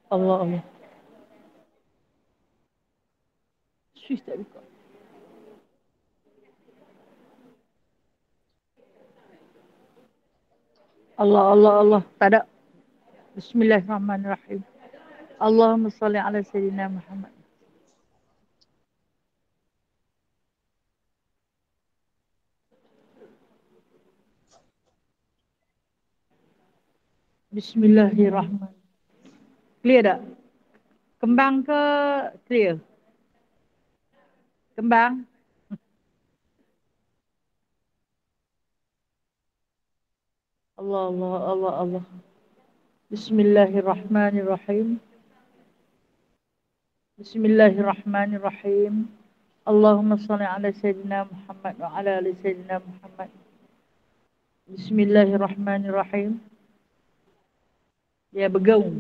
Allah Allah. Swiss tak buka. Allah Allah Allah. Tak ada. Bismillahirrahmanirrahim. Allahumma salli ala Sayyidina Muhammad. Bismillahirrahmanirrahim. Clear tak? Kembang ke clear? Kembang. Allah Allah Allah Allah. Bismillahirrahmanirrahim. Bismillahirrahmanirrahim. Allahumma salli ala Sayyidina Muhammad wa ala ali Sayyidina Muhammad. Bismillahirrahmanirrahim. Dia bergaung.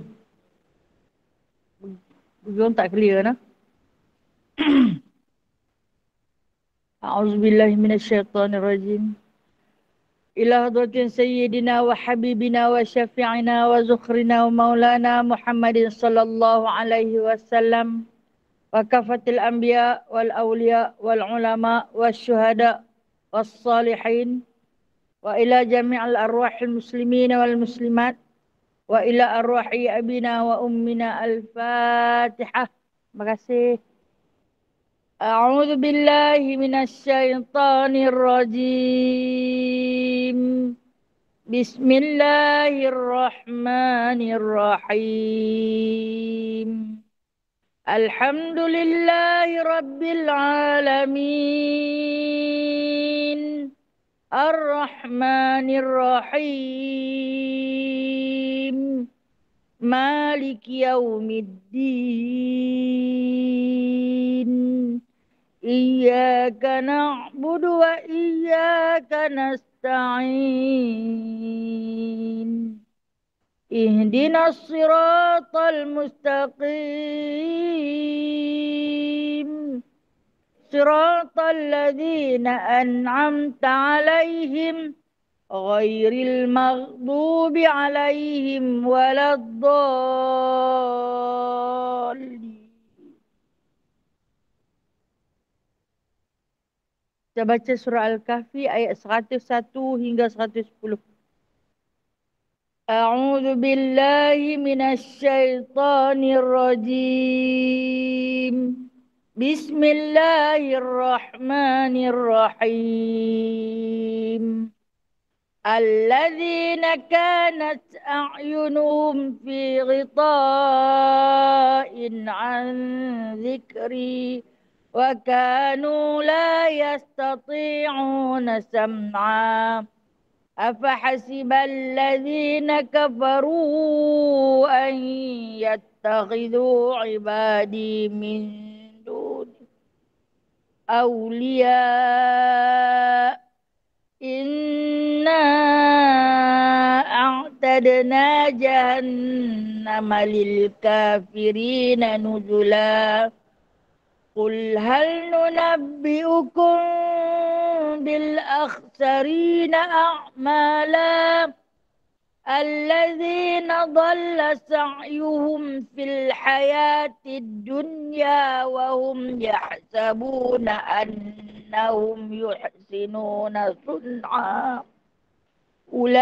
Bergaung tak clear nah. A'udzubillahi minasyaitonirrajim. Ila hadratin sayyidina wa habibina wa syafi'ina wa zukhrina wa maulana Muhammadin sallallahu alaihi wasallam wa kafatil anbiya wal awliya wal ulama was syuhada was salihin wa ila jami'al arwahil muslimin wal muslimat wa ila arwahi abina wa ummina al-fatihah. Terima kasih. A'udzu billahi minasyaitonir rajim. Bismillahirrahmanirrahim. Alhamdulillahi rabbil alamin. Ar-Rahmanir-Rahim. Maliki yaumiddin. Iyyaka na'budu wa iyyaka nasta'in. Ihdinas siratal mustaqim. Siratal ladzina an'amta 'alaihim ghairil maghdubi 'alaihim waladdallin. Kita baca surah Al-Kahfi ayat 101 hingga 110. A'udzu billahi minasyaitonir rajim. Bismillahirrahmanirrahim. Alladzina kanat a'yunuhum fi ghita'in 'an dzikri wa kanu la yastati'una sam'a. Afahasiba alladzina kafaru an yattakhidhu ibadi min duni awliya. Inna a'tadna jahannama lil kafirina nuzula. Qul hal nunabbi'ukum bil akhsarina a'mala. Alladzina dhalla sa'yuhum fil hayatid dunya wa hum yahsabuna annahum yuhsinuna sun'a. Ulaika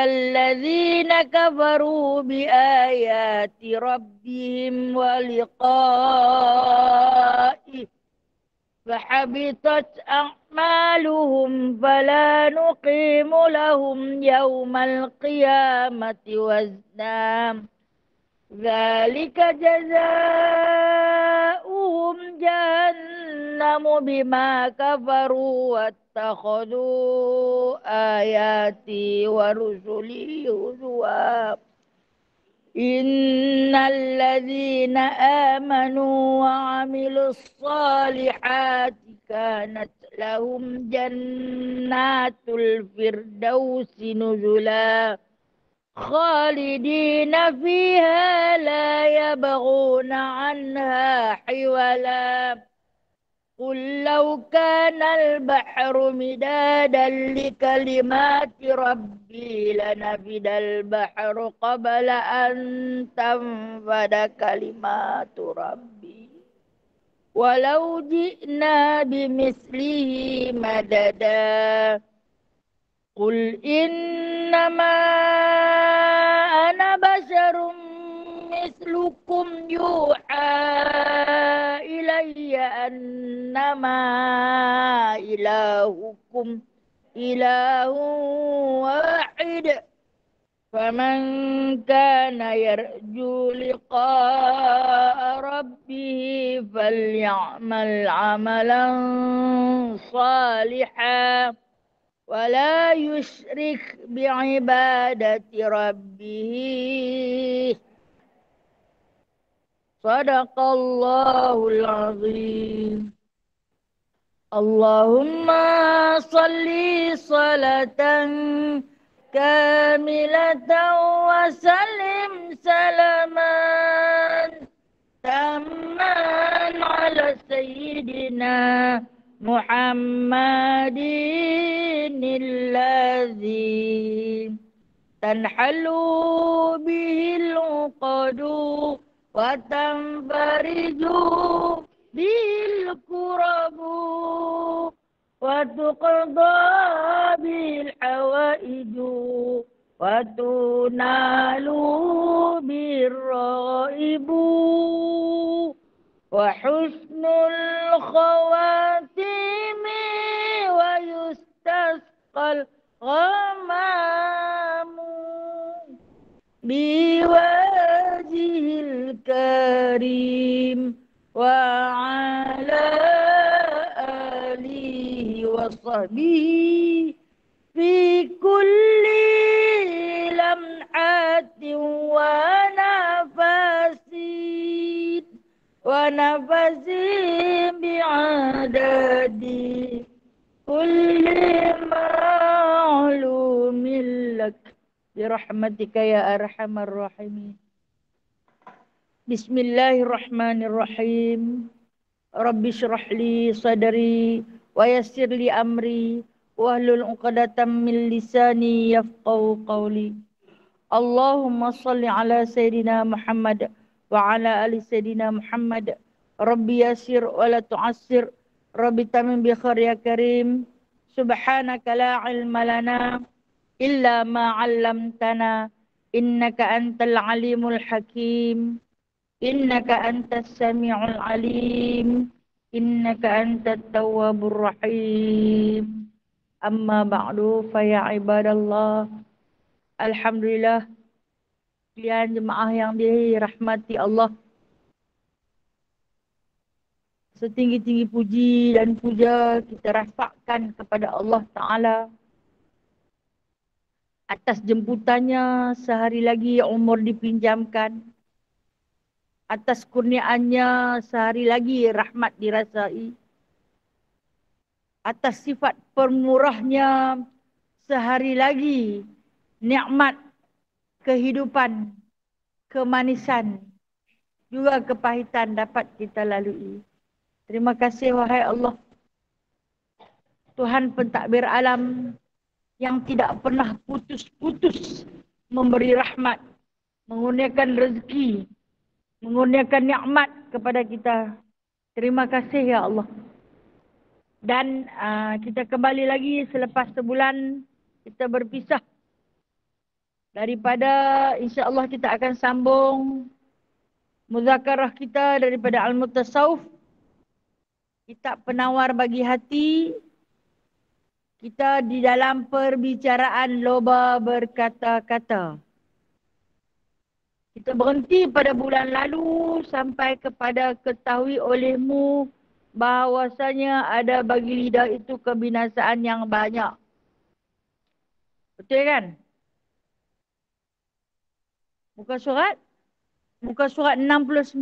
alladzina kafaru bi ayati rabbihim wa liqa'ihi fahabitat a'maluhum fala nuqimu lahum yawmal qiyamati wazna. Dzalika jazaa'uhum jahannamu bima kafaru wattakhadhu ayati wa rusuli huzwa. Innal ladzina amanu wa 'amilus solihati kanat lahum jannatul firdausi nuzula. Khalidina fiha la yabghuna 'anha hiwala. قل لو كان البحر مدادا لكلمات ربي لنفد البحر قبل أن تنفد كلمات ربي ولو جئنا بمثله مددا قل إنما أنا بشر مثلكم يوحى إلي أنما إلهكم إله واحد فمن كان يرجو لقاء ربه فليعمل عملا صالحا ولا يشرك بعبادة ربه صدق الله العظيم. اللهم صل صلاة كاملة وسلم سلاما تاما على سيدنا محمد الذي تنحل به العقد وتنفرج به الكرب وتقضى به الحوائج وتنال به الرغائب وحسن الخواتيم ويستسقى الغمام بوجه الكريم وعلى آله وصحبه في كل لمحة ونفس بعدد كل معلوم لك برحمتك يا أرحم الراحمين. بسم الله الرحمن الرحيم. رب اشرح لي صدري ويسر لي أمري واحلل عقدة من لساني يفقهوا قولي. اللهم صل على سيدنا محمد وعلى آل سيدنا محمد. ربي يسر ولا تعسر ربي تمن بخير يا كريم. سبحانك لا علم لنا إلا ما علمتنا إنك أنت العليم الحكيم إنك أنت السميع العليم إنك أنت التواب الرحيم. أما بعد فيا عباد الله. Alhamdulillah, sekalian jemaah yang dirahmati Allah, setinggi-tinggi puji dan puja kita rafakkan kepada Allah Ta'ala atas jemputannya sehari lagi umur dipinjamkan, atas kurniaannya sehari lagi rahmat dirasai, atas sifat pemurahnya sehari lagi nikmat kehidupan, kemanisan, juga kepahitan dapat kita lalui. Terima kasih wahai Allah, Tuhan pentadbir alam yang tidak pernah putus-putus memberi rahmat, mengurniakan rezeki, mengurniakan nikmat kepada kita. Terima kasih ya Allah. Dan kita kembali lagi selepas sebulan kita berpisah. Daripada insya-Allah kita akan sambung muzakarah kita daripada Al-Mutasawuf, kitab penawar bagi hati. Kita di dalam perbicaraan loba berkata-kata. Kita berhenti pada bulan lalu sampai kepada ketahui olehmu bahawasanya ada bagi lidah itu kebinasaan yang banyak. Betul kan? Muka surat 69.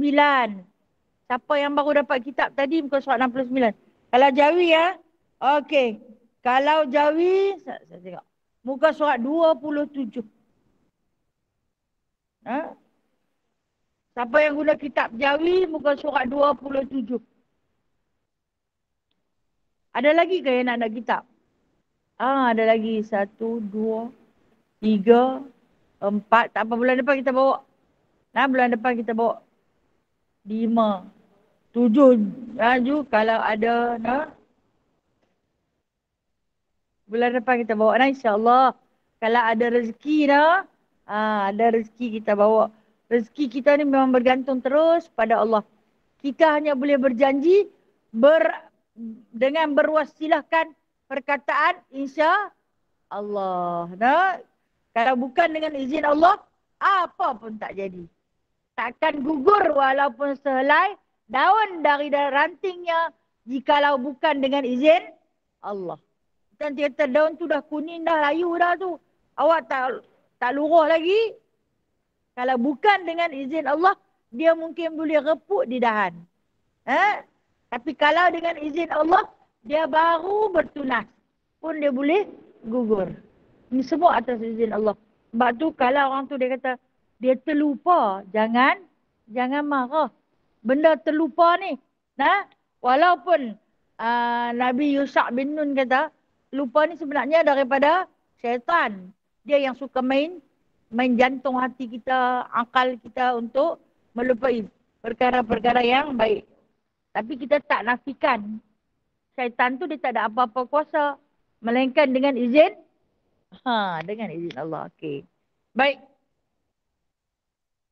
Siapa yang baru dapat kitab tadi muka surat 69? Kalau Jawi ya. Okey. Kalau Jawi saya tengok. Muka surat 27. Ha? Siapa yang guna kitab Jawi muka surat 27. Ada lagi ke yang nak ada kitab? Ada lagi. 1, 2, 3, 4. Tak apa, bulan depan kita bawa. Nah, bulan depan kita bawa. 5, 7. Laju kalau ada. Nah, bulan depan kita bawa. Nah, insyaAllah. Kalau ada rezeki dah. Ada rezeki kita bawa. Rezeki kita ni memang bergantung terus pada Allah. Kita hanya boleh berjanji dengan berwasilahkan perkataan insya Allah. Nah, kalau bukan dengan izin Allah, apa pun tak jadi. Takkan gugur walaupun sehelai daun dari rantingnya jikalau bukan dengan izin Allah. Dan tiada daun tu dah kuning dah, layu dah tu. Awak tak luruh lagi. Kalau bukan dengan izin Allah, dia mungkin boleh reput di dahan. Tapi kalau dengan izin Allah, dia baru bertunas. Pun dia boleh gugur. Ini semua atas izin Allah. Sebab tu kalau orang tu dia kata, dia terlupa. Jangan marah. Benda terlupa ni. Walaupun Nabi Yusuf bin Nun kata, lupa ni sebenarnya daripada syaitan. Dia yang suka main jantung hati kita, akal kita untuk melupai perkara-perkara yang baik. Tapi kita tak nafikan. Syaitan tu dia tak ada apa-apa kuasa. Melainkan dengan izin. Dengan izin Allah. Okey. Baik.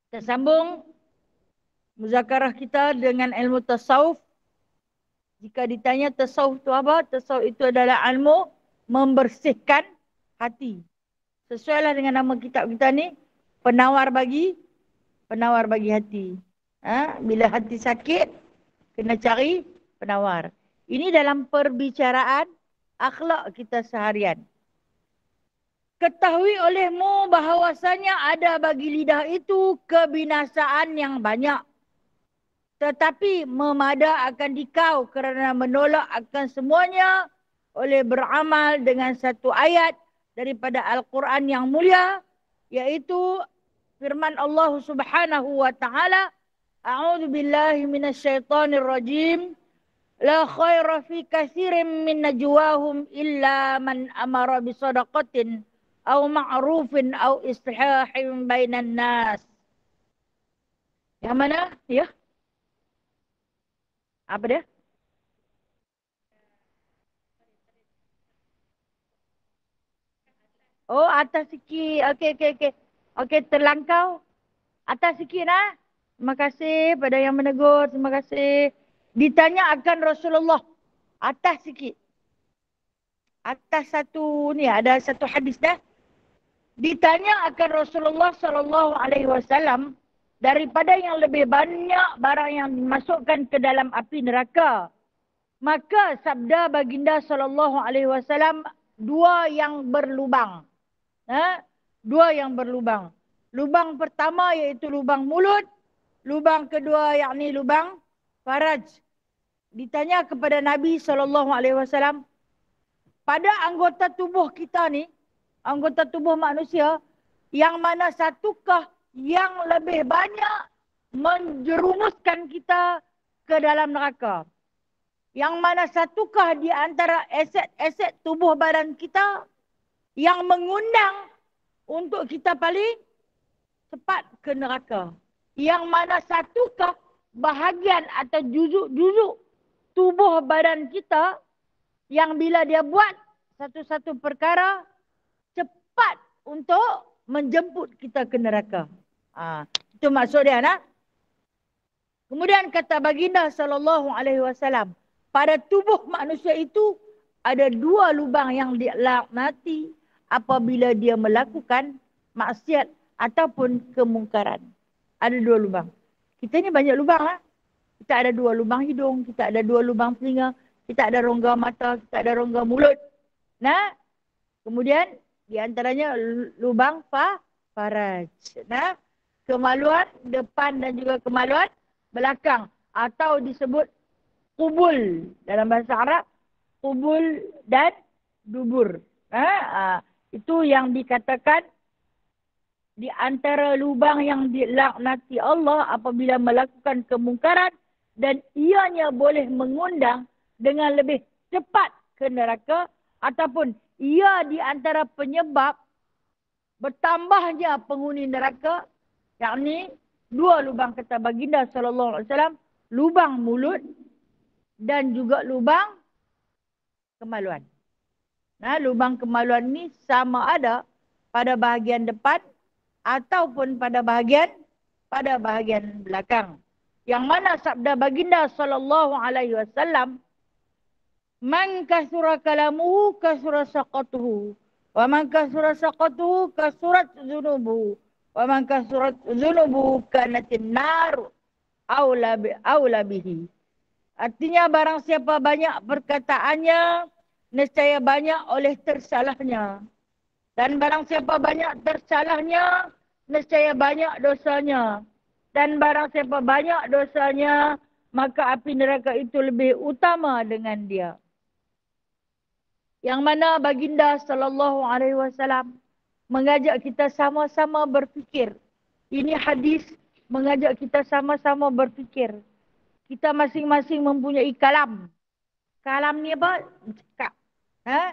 Kita sambung muzakarah kita dengan ilmu tasawuf. Jika ditanya tasawuf itu apa? Tasawuf itu adalah ilmu membersihkan hati. Sesuailah dengan nama kitab kita ni. Penawar bagi hati. Bila hati sakit, kena cari penawar. Ini dalam perbicaraan akhlak kita seharian. Ketahui olehmu bahawasanya ada bagi lidah itu kebinasaan yang banyak. Tetapi memada akan dikau kerana menolak akan semuanya oleh beramal dengan satu ayat daripada Al-Quran yang mulia, yaitu firman Allah Subhanahu wa taala, A'udzu billahi minasyaitonir rajim. La khaira fi katsirin min najwahum illa man amara bisadaqatin aw ma'rufin aw istihahin bainan nas. Yang mana? Ya. Apa dia? Oh, atas sikit. Okey. Okey, terlangkau. Atas sikit lah. Terima kasih pada yang menegur. Terima kasih. Ditanya akan Rasulullah. Atas sikit. Atas satu ni ada satu hadis dah. Ditanya akan Rasulullah SAW daripada yang lebih banyak barang yang dimasukkan ke dalam api neraka. Maka sabda baginda SAW, dua yang berlubang. Dua yang berlubang. Lubang pertama iaitu lubang mulut. Lubang kedua yakni lubang faraj. Ditanya kepada Nabi SAW, pada anggota tubuh kita ni, anggota tubuh manusia, yang mana satukah yang lebih banyak menjerumuskan kita ke dalam neraka? Yang mana satukah di antara aset-aset tubuh badan kita yang mengundang untuk kita paling cepat ke neraka? Yang mana satukah bahagian atau juzuk-juzuk tubuh badan kita yang bila dia buat satu-satu perkara cepat untuk menjemput kita ke neraka? Itu maksud dia. Kemudian kata baginda SAW, pada tubuh manusia itu ada dua lubang yang dilaknati apabila dia melakukan maksiat ataupun kemungkaran. Ada dua lubang. Kita ni banyak lubang. Kita ada dua lubang hidung, kita ada dua lubang telinga, kita ada rongga mata, kita ada rongga mulut. Kemudian di antaranya lubang faraj. Kemaluan depan dan juga kemaluan belakang atau disebut qubul dalam bahasa Arab, qubul dan dubur. Itu yang dikatakan di antara lubang yang dilaknati Allah apabila melakukan kemungkaran dan ianya boleh mengundang dengan lebih cepat ke neraka, ataupun ia di antara penyebab bertambahnya penghuni neraka, yakni dua lubang, kata baginda sallallahu alaihi wasallam, lubang mulut dan juga lubang kemaluan. Nah, lubang kemaluan ni sama ada pada bahagian depan ataupun pada bahagian belakang. Yang mana sabda baginda sallallahu alaihi wasallam, "Man kasura kalamuhu kasura saqatuhu, wa man kasura saqatuhu kasurat dzunubuhu, wa man kasurat dzunubuhu kanatin nar aula bihi." Artinya barang siapa banyak perkataannya, nescaya banyak oleh tersalahnya. Dan barang siapa banyak tersalahnya, nescaya banyak dosanya. Dan barang siapa banyak dosanya, maka api neraka itu lebih utama dengan dia. Yang mana baginda sallallahu alaihi wasallam mengajak kita sama-sama berfikir. Ini hadis mengajak kita sama-sama berfikir. Kita masing-masing mempunyai kalam. Kalam ni apa? Cakap. Ha?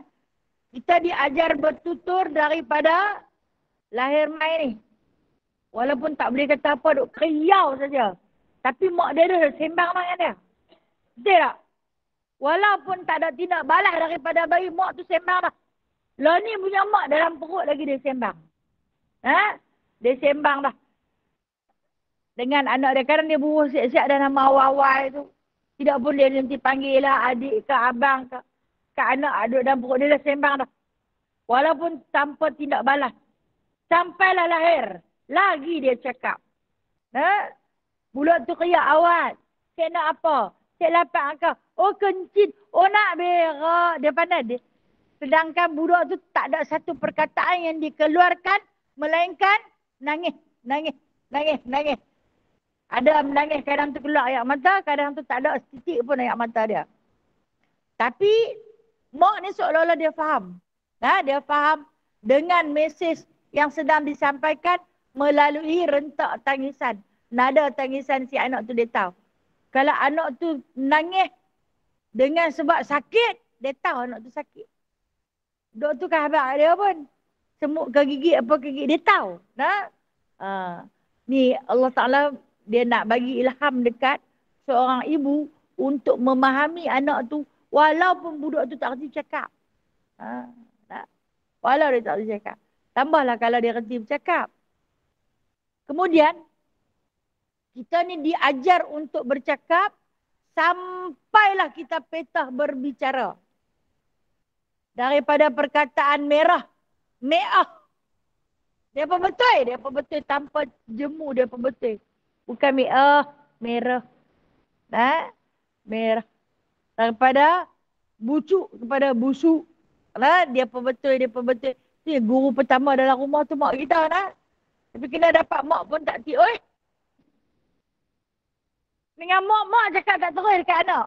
Kita diajar bertutur daripada lahir mai ni. Walaupun tak boleh kata apa, duk kriau saja. Tapi mak dia dah sembang dengan dia. Betul tak? Walaupun tak ada tindak balas daripada bayi, mak tu sembang dah. Lah ni punya mak dalam perut lagi dia sembang. Ha? Dia sembang dah. Dengan anak dia. Kadang dia buruh siap-siap dan nama awal-awal tu. Tidak pun dia nanti panggil lah adik ke abang ke. Ke anak aduk dalam perut dia dah sembang dah. Walaupun tanpa tindak balas. Sampailah lahir. Lagi dia cakap. Ha? Bulat tu kaya awal. Cik nak apa? Cik lapar ke? Oh kencing. Oh nak berak. Dia pandai dia. Sedangkan budak tu tak ada satu perkataan yang dikeluarkan. Melainkan nangis. Nangis. Nangis. Nangis. Ada menangis, kadang tu keluar air mata, kadang tu tak ada setitik pun air mata dia. Tapi, mak ni seolah-olah dia faham. Ha, dia faham dengan mesej yang sedang disampaikan melalui rentak tangisan. Nada tangisan si anak tu dia tahu. Kalau anak tu nangis dengan sebab sakit, dia tahu anak tu sakit. Dok tu kan habaq dia pun. Semut ke gigit apa ke gigit, dia tahu. Nah? Ni Allah Ta'ala dia nak bagi ilham dekat seorang ibu untuk memahami anak tu walaupun budak tu tak reti cakap. Walau dia tak reti cakap. Tambahlah kalau dia reti bercakap. Kemudian, kita ni diajar untuk bercakap sampailah kita petah berbicara. Daripada perkataan merah, me'ah. Dia apa betul? Dia apa betul tanpa jemu, dia apa betul. Bukan me'ah, merah. Ha? Merah. Daripada bucuk kepada busuk. Ha? Dia apa betul, dia apa betul. Ni guru pertama dalam rumah tu mak kita. Nah. Tapi kena dapat mak pun tak ti. Oi. Dengan mak cakap tak terus dekat anak.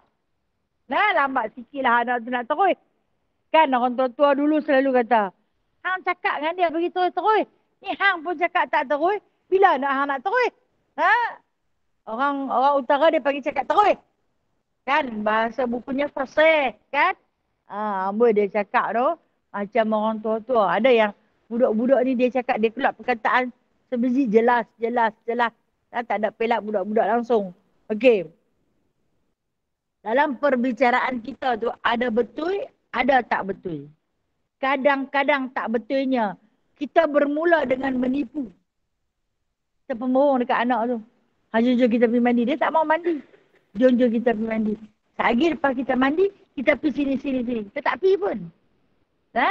Nah, lambat sikit lah anak tu nak terus. Kan orang tua-tua dulu selalu kata. Hang cakap dengan dia bagi terus-terus. Ni hang pun cakap tak terus. Bila nak hang nak terus? Ha? Orang utara dia panggil cakap terus. Kan? Bahasa bukunya fasih. Kan? Amboi dia cakap tu. Macam orang tua-tua. Ada yang budak-budak ni dia cakap. Dia keluar perkataan sebiji jelas. Tak ada pelak budak-budak langsung. Okey. Dalam perbicaraan kita tu ada betul, ada tak betul. Kadang-kadang tak betulnya. Kita bermula dengan menipu. Kita pembohong dekat anak tu. Jom kita pergi mandi. Dia tak mau mandi. Jom kita pergi mandi. Lagi lepas kita mandi, kita pergi sini. Kita tak pergi pun. Ha?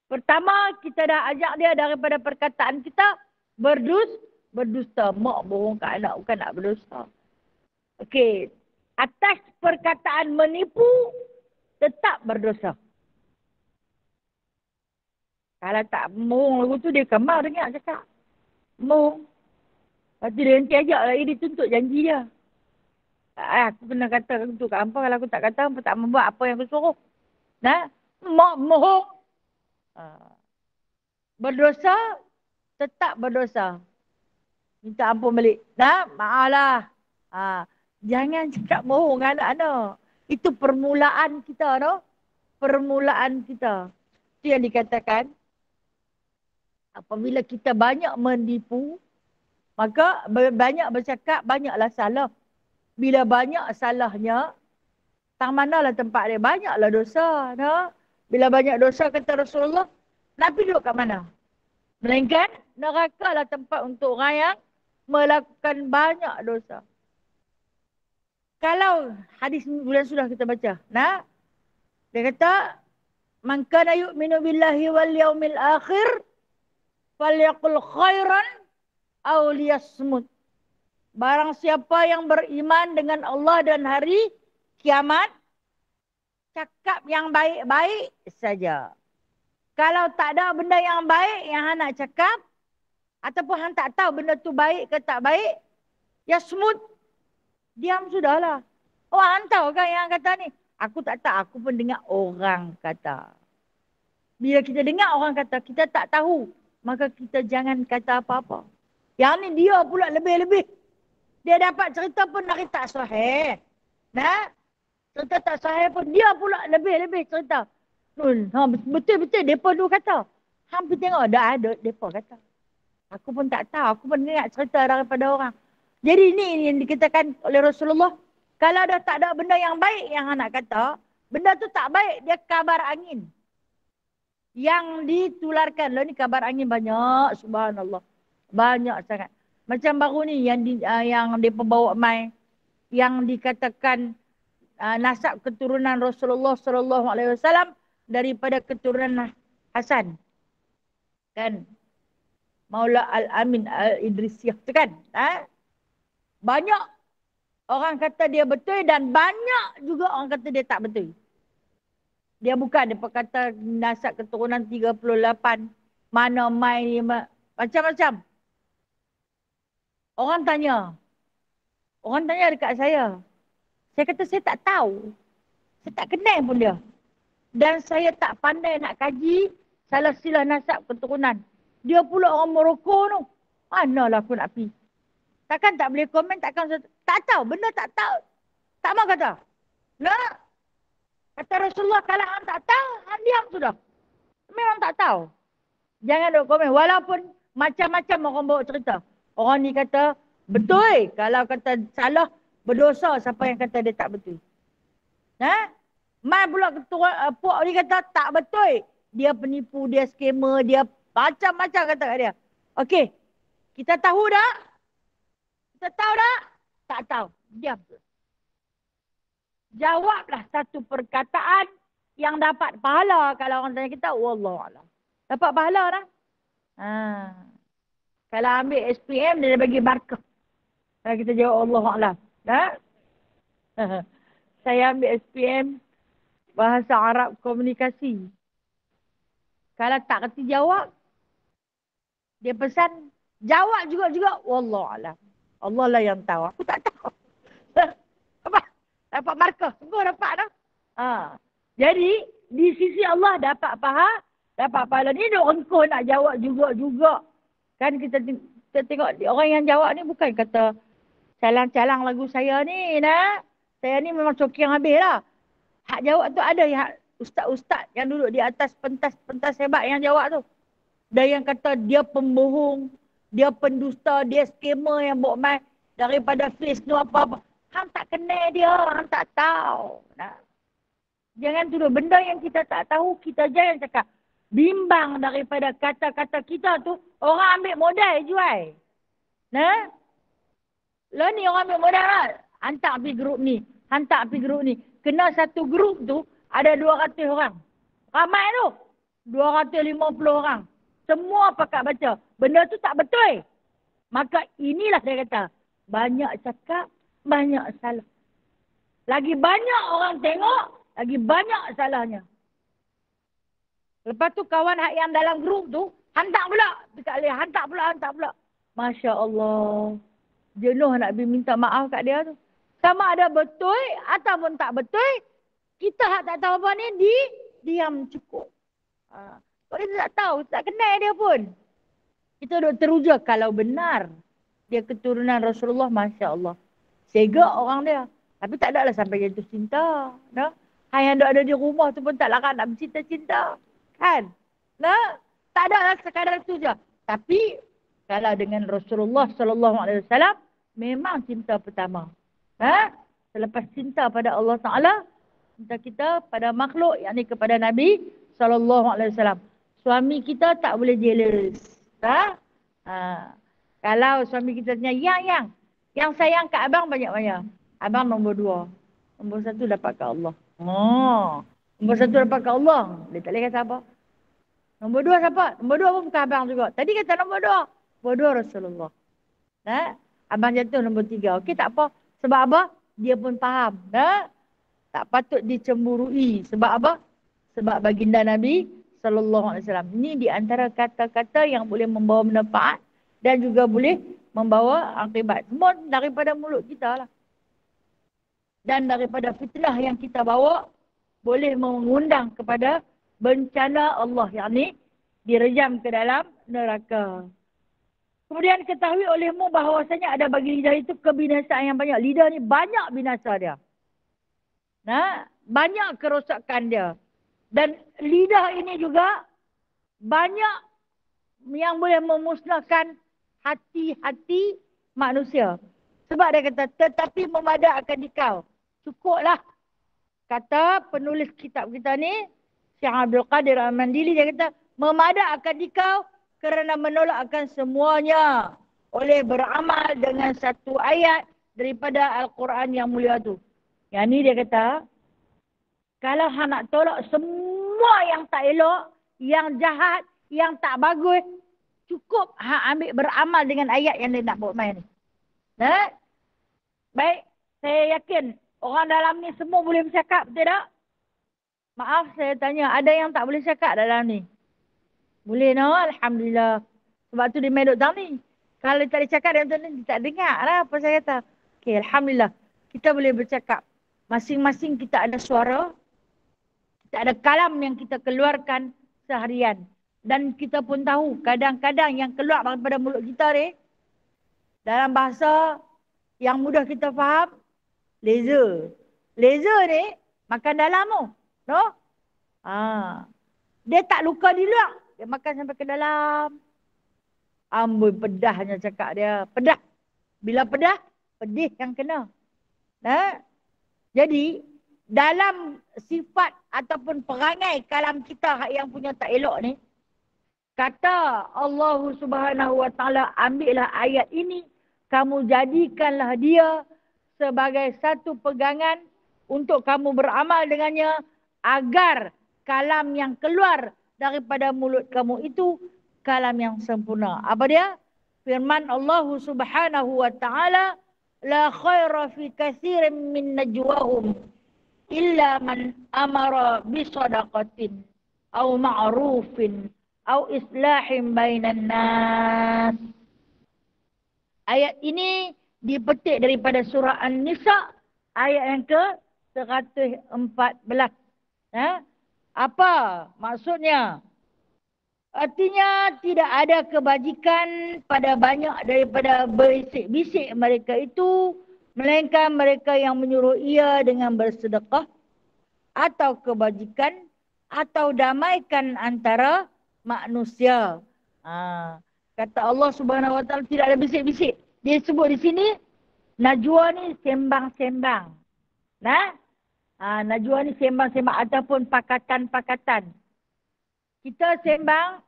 Pertama, kita dah ajak dia daripada perkataan kita berdusta. Mak bohong kat anak bukan nak berdusta. Okey. Atas perkataan menipu, tetap berdosa. Kalau tak bohong lagu tu, dia kemar dengar cakap. Bohong. Lepas tu dia nanti ajak lagi, dia tuntut janji dia. Aku kena kata untuk kat hampa, kalau aku tak kata, hampa tak membuat apa yang aku suruh. Nah, mak bohong. Berdosa, tetap berdosa. Minta ampun balik. Nah, maaf lah. Jangan cakap bohong dengan anak-anak. Itu permulaan kita, no? Permulaan kita. Itu yang dikatakan, apabila kita banyak menipu, maka banyak bercakap, banyaklah salah. Bila banyak salahnya, tang manalah tempat dia? Banyaklah dosa. No? Bila banyak dosa, kata Rasulullah, Nabi duduk kat mana? Melainkan neraka lah tempat untuk orang yang melakukan banyak dosa. Kalau hadis bulan sudah kita baca. Nah, dia kata, man kana yu'minu billahi wal yaumil akhir falyaqul khairan aw liyasmut. Barang siapa yang beriman dengan Allah dan hari kiamat, cakap yang baik-baik saja. Kalau tak ada benda yang baik yang hang nak cakap, ataupun hang tak tahu benda tu baik ke tak baik, ya smooth, diam sudahlah. Oh, hang tahu kan yang kata ni? Aku tak tahu, aku pun dengar orang kata. Bila kita dengar orang kata, kita tak tahu, maka kita jangan kata apa-apa. Yang ni dia pula lebih-lebih. Dia dapat cerita pun dari tak sahih. Nah, cerita tak sahih pun dia pula lebih-lebih cerita. Betul-betul mereka dulu kata. Hampir tengok dah ada mereka kata. Aku pun tak tahu. Aku pun dengar cerita daripada orang. Jadi ini yang dikatakan oleh Rasulullah. Kalau dah tak ada benda yang baik yang nak kata. Benda tu tak baik. Dia kabar angin. Yang ditularkan. Loh ni kabar angin banyak. Subhanallah. Banyak sangat. Macam baru ni yang mereka bawa mai. Yang dikatakan nasab keturunan Rasulullah SAW. Daripada keturunan Hasan. Kan? Maula Al-Amin Al-Idrisiyah tu kan? Banyak orang kata dia betul dan banyak juga orang kata dia tak betul. Dia bukan, dia kata nasab keturunan 38. Mana mai ni, macam-macam. Orang tanya dekat saya. Saya kata saya tak tahu. Saya tak kenal pun dia. Dan saya tak pandai nak kaji salah silah nasab keturunan. Dia pula orang Morocco tu. Manalah aku nak pergi. Takkan tak boleh komen, takkan tak tahu. Benda tak tahu. Tak mau kata. Nah, kata Rasulullah, kalau hang tak tahu, hang diam sudah. Memang tak tahu. Jangan duk komen. Walaupun macam-macam orang bawa cerita. Orang ni kata, betul. Kalau kata salah, berdosa siapa yang kata dia tak betul. Nah, mai pula puak ni kata tak betul. Dia penipu, dia skamer, dia macam-macam kata kat dia. Okey. Kita tahu dah? Kita tahu dah? Tak tahu. Diam. Jawablah satu perkataan yang dapat pahala. Kalau orang tanya kita, wallahualam. Dapat pahala dah. Kalau ambil SPM, dia bagi barakah. Kalau kita jawab wallahualam. Saya ambil SPM, Bahasa Arab Komunikasi. Kalau tak kerti jawab, dia pesan, jawab juga-juga, wallahualam. Allah lah yang tahu. Aku tak tahu. Apa? Dapat markah. Sungguh dapat dah. Jadi, di sisi Allah dapat pahala. Ni dia engkau nak jawab juga. Kan kita tengok orang yang jawab ni bukan kata calang-calang lagu saya ni. Saya ni memang coki yang habis lah. Hak jawab tu ada yang ustaz-ustaz yang duduk di atas pentas hebat yang jawab tu. Dan yang kata dia pembohong, dia pendusta, dia skamer yang bawa mai daripada face tu apa-apa. Hang tak kenal dia, hang tak tahu. Jangan tuduh benda yang kita tak tahu, kita jangan cakap. Bimbang daripada kata-kata kita tu, orang ambil modal jual. Lah ni orang ambil modal lah. Hantar pergi grup ni. Kena satu grup tu, ada 200 orang. Ramai tu. 250 orang. Semua pakat baca. Benda tu tak betul. Maka inilah dia kata. Banyak cakap, banyak salah. Lagi banyak orang tengok, lagi banyak salahnya. Lepas tu kawan yang dalam grup tu, hantar pula. Masya Allah. Jenuh nak minta maaf kat dia tu. Sama ada betul ataupun tak betul, kita tak tahu apa ni, diam cukup. Kalau kita tak tahu, tak kenal dia pun. Kita duk teruja kalau benar dia keturunan Rasulullah, Masya Allah. Sega orang dia. Tapi tak ada lah sampai jatuh cinta. Nah, hai yang ada di rumah tu pun tak larat nak bercinta-cinta. Kan? Nah, tak ada lah sekadar tu je. Tapi kalau dengan Rasulullah sallallahu alaihi wasallam memang cinta pertama. Ha? Selepas cinta pada Allah Taala, cinta kita pada makhluk, yakni kepada Nabi sallallahu alaihi wasallam. Suami kita tak boleh jealous. Ha? Ha. Kalau suami kita tanya, yang sayang kat abang banyak-banyak. Abang nombor 2. Nombor 1 dapat kat Allah. Oh. Nombor 1 dapat kat Allah. Dia tak boleh kata apa. Nombor 2 siapa? Nombor 2 pun bukan abang juga. Tadi kata nombor 2. Nombor 2 Rasulullah. Abang jatuh nombor 3. Okey, tak apa. Sebab apa? Dia pun faham. Tak patut dicemburui. Sebab apa? Sebab baginda Nabi sallallahu alaihi wasallam. Ini di antara kata-kata yang boleh membawa manfaat dan juga boleh membawa akibat. Semua daripada mulut kita lah. Dan daripada fitnah yang kita bawa boleh mengundang kepada bencana Allah, yakni direjam ke dalam neraka. Kemudian ketahui olehmu bahawasanya ada bagi lidah itu kebinasaan yang banyak. Lidah ni banyak binasa dia. Banyak kerosakan dia. Dan lidah ini juga banyak yang boleh memusnahkan hati-hati manusia. Sebab dia kata, tetapi memadakkan dikau. Cukuplah. Kata penulis kitab kita ni, Syekh Abdul Qadir Al-Mandili, dia kata, memadakkan dikau kerana menolakkan semuanya oleh beramal dengan satu ayat daripada Al-Quran yang mulia tu. Yang ni dia kata, kalau hang nak tolak semua yang tak elok, yang jahat, yang tak bagus, cukup hang ambil beramal dengan ayat yang dia nak buat main ni. Baik, saya yakin orang dalam ni semua boleh bercakap, betul tak? Maaf saya tanya, ada yang tak boleh cakap dalam ni? Boleh no, Alhamdulillah. Sebab tu dia main duduk ni. Kalau tak boleh cakap, dia tak dengar lah apa saya kata. Okay, Alhamdulillah. Kita boleh bercakap. Masing-masing kita ada suara. Kita ada kalam yang kita keluarkan seharian. Dan kita pun tahu, kadang-kadang yang keluar daripada mulut kita ni, dalam bahasa yang mudah kita faham, laser. Laser ni, makan dalam tu. No? Dia tak luka di luar. Dia makan sampai ke dalam. Amboi, pedahnya cakap dia. Pedah. Bila pedah, pedih yang kena. Jadi, dalam sifat ataupun perangai kalam kita yang punya tak elok ni, kata Allah Subhanahu Wa Taala, ambillah ayat ini, kamu jadikanlah dia sebagai satu pegangan untuk kamu beramal dengannya, agar kalam yang keluar daripada mulut kamu itu kalam yang sempurna. Apa dia? Firman Allah Subhanahu Wa Taala, la khaira fi katsirin min najwahum illa man amara bi sadaqatin au ma'rufin au islahin bainan nas. Ayat ini dipetik daripada surah An-Nisa ayat yang ke-114. Apa maksudnya? Artinya tidak ada kebajikan pada banyak daripada bisik-bisik mereka itu, melainkan mereka yang menyuruh ia dengan bersedekah atau kebajikan atau damaikan antara manusia. Kata Allah Subhanahu Wa Taala, tidak ada bisik-bisik. Dia sebut di sini najwa ni sembang-sembang. Najwa ni sembang-sembang ataupun pakatan-pakatan. Kita sembang,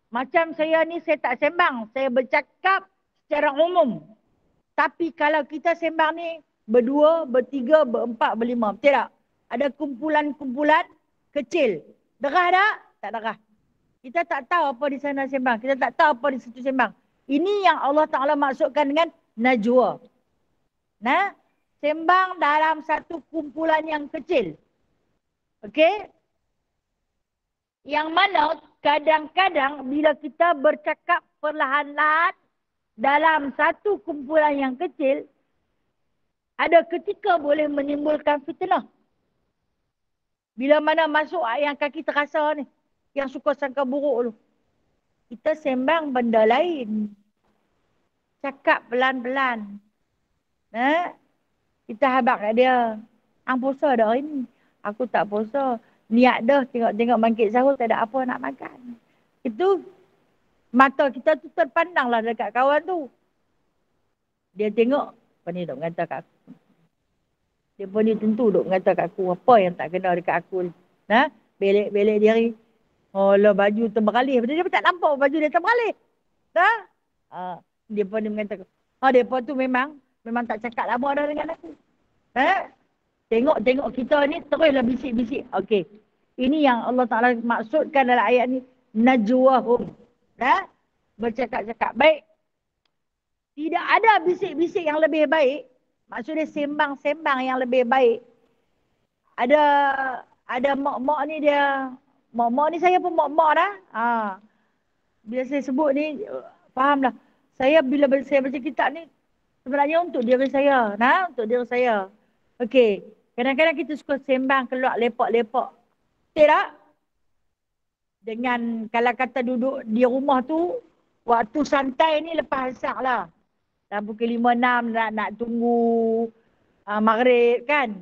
macam saya ni saya tak sembang, saya bercakap secara umum. Tapi kalau kita sembang ni berdua, bertiga, berempat, berlima, betul tak? Ada kumpulan-kumpulan kecil. Derah tak? Tak derah. Kita tak tahu apa di sana sembang. Kita tak tahu apa di situ sembang. Ini yang Allah Ta'ala maksudkan dengan najwa. Sembang dalam satu kumpulan yang kecil. Okey? Yang mana kadang-kadang bila kita bercakap perlahan-lahan dalam satu kumpulan yang kecil, ada ketika boleh menimbulkan fitnah. Bila mana masuk yang kaki terasa ni, yang suka sangka buruk tu. Kita sembang benda lain. Cakap pelan-pelan. Kita habaq kat dia. Hang puasa dah hari ni. Aku tak puasa. Niat dah tengok-tengok bangkit sahur tak ada apa nak makan. Itu mata kita tu terpandanglah dekat kawan tu. Dia tengok, apa ni duk mengata kat aku. Dia pun ni tentu duk mengata kat aku. Apa yang tak kena dekat aku ni. Ha? Belek-belek diri. Oh lah baju terberalih. Dia pun tak nampak baju dia terberalih. Ha? Dia pun dia mengata. Dia pun tu memang tak cakap lama dah dengan aku. Ha? Tengok kita ni teruslah bisik-bisik. Okey. Ini yang Allah Ta'ala maksudkan dalam ayat ni. Najwahum. Ha? Bercakap-cakap. Baik. Tidak ada bisik-bisik yang lebih baik. Maksudnya sembang-sembang yang lebih baik. Ada mak-mak ni dia. Mak-mak ni saya pun mak-mak dah. Bila saya sebut ni, fahamlah. Saya bila saya baca kitab ni, sebenarnya untuk diri saya. Untuk diri saya. Okey. Kadang-kadang kita suka sembang keluar lepak-lepak. Betul tak? Dengan kalau kata duduk di rumah tu, waktu santai ni lepas asar lah. Dah pukul 5-6 nak tunggu maghrib kan.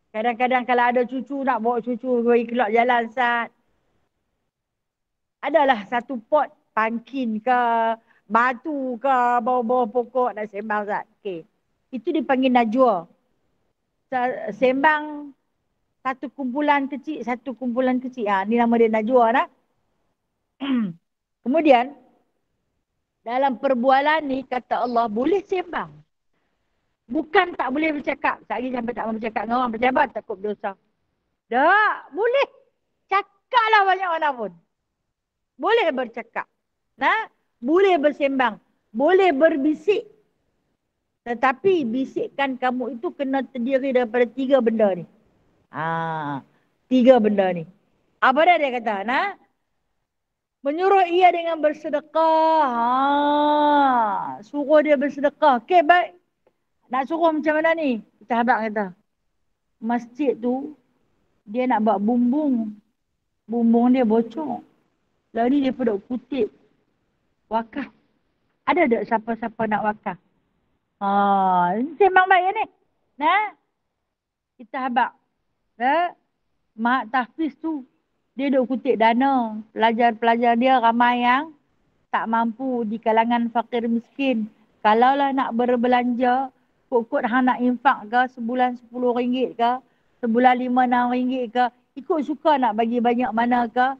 Kadang-kadang kalau ada cucu nak bawa cucu pergi keluar jalan sat. Adalah satu pot pangkin ke, batu ke, bawah-bawah pokok nak sembang sat. Okay. Itu dipanggil najwa. Sembang satu kumpulan kecil. Ni nama dia najwa lah. Kemudian, dalam perbualan ni kata Allah boleh sembang. Bukan tak boleh bercakap. Sekali sampai tak mau bercakap dengan orang pejabat takut berdosa. Tak, boleh. Cakaplah banyak mana pun. Boleh bercakap. Boleh bersembang. Boleh berbisik. Tetapi bisikkan kamu itu kena terdiri daripada 3 benda ni. 3 benda ni. Apa dia kata? Menyuruh ia dengan bersedekah. Suruh dia bersedekah. Okey, baik. Nak suruh macam mana ni? Kita habaq kata. Masjid tu, dia nak buat bumbung. Bumbung dia bocor. Lalu ni dia pun duk kutip. Wakaf. Ada tak siapa-siapa nak wakaf? Sembang baik ni. Kita habaq. Mak tahfiz tu, dia duk kutip dana. Pelajar-pelajar dia ramai yang tak mampu di kalangan fakir miskin. Kalaulah nak berbelanja, kot-kot hang nak infak ke, sebulan RM10 ke, sebulan RM5-6 ke, ikut suka nak bagi banyak mana ke.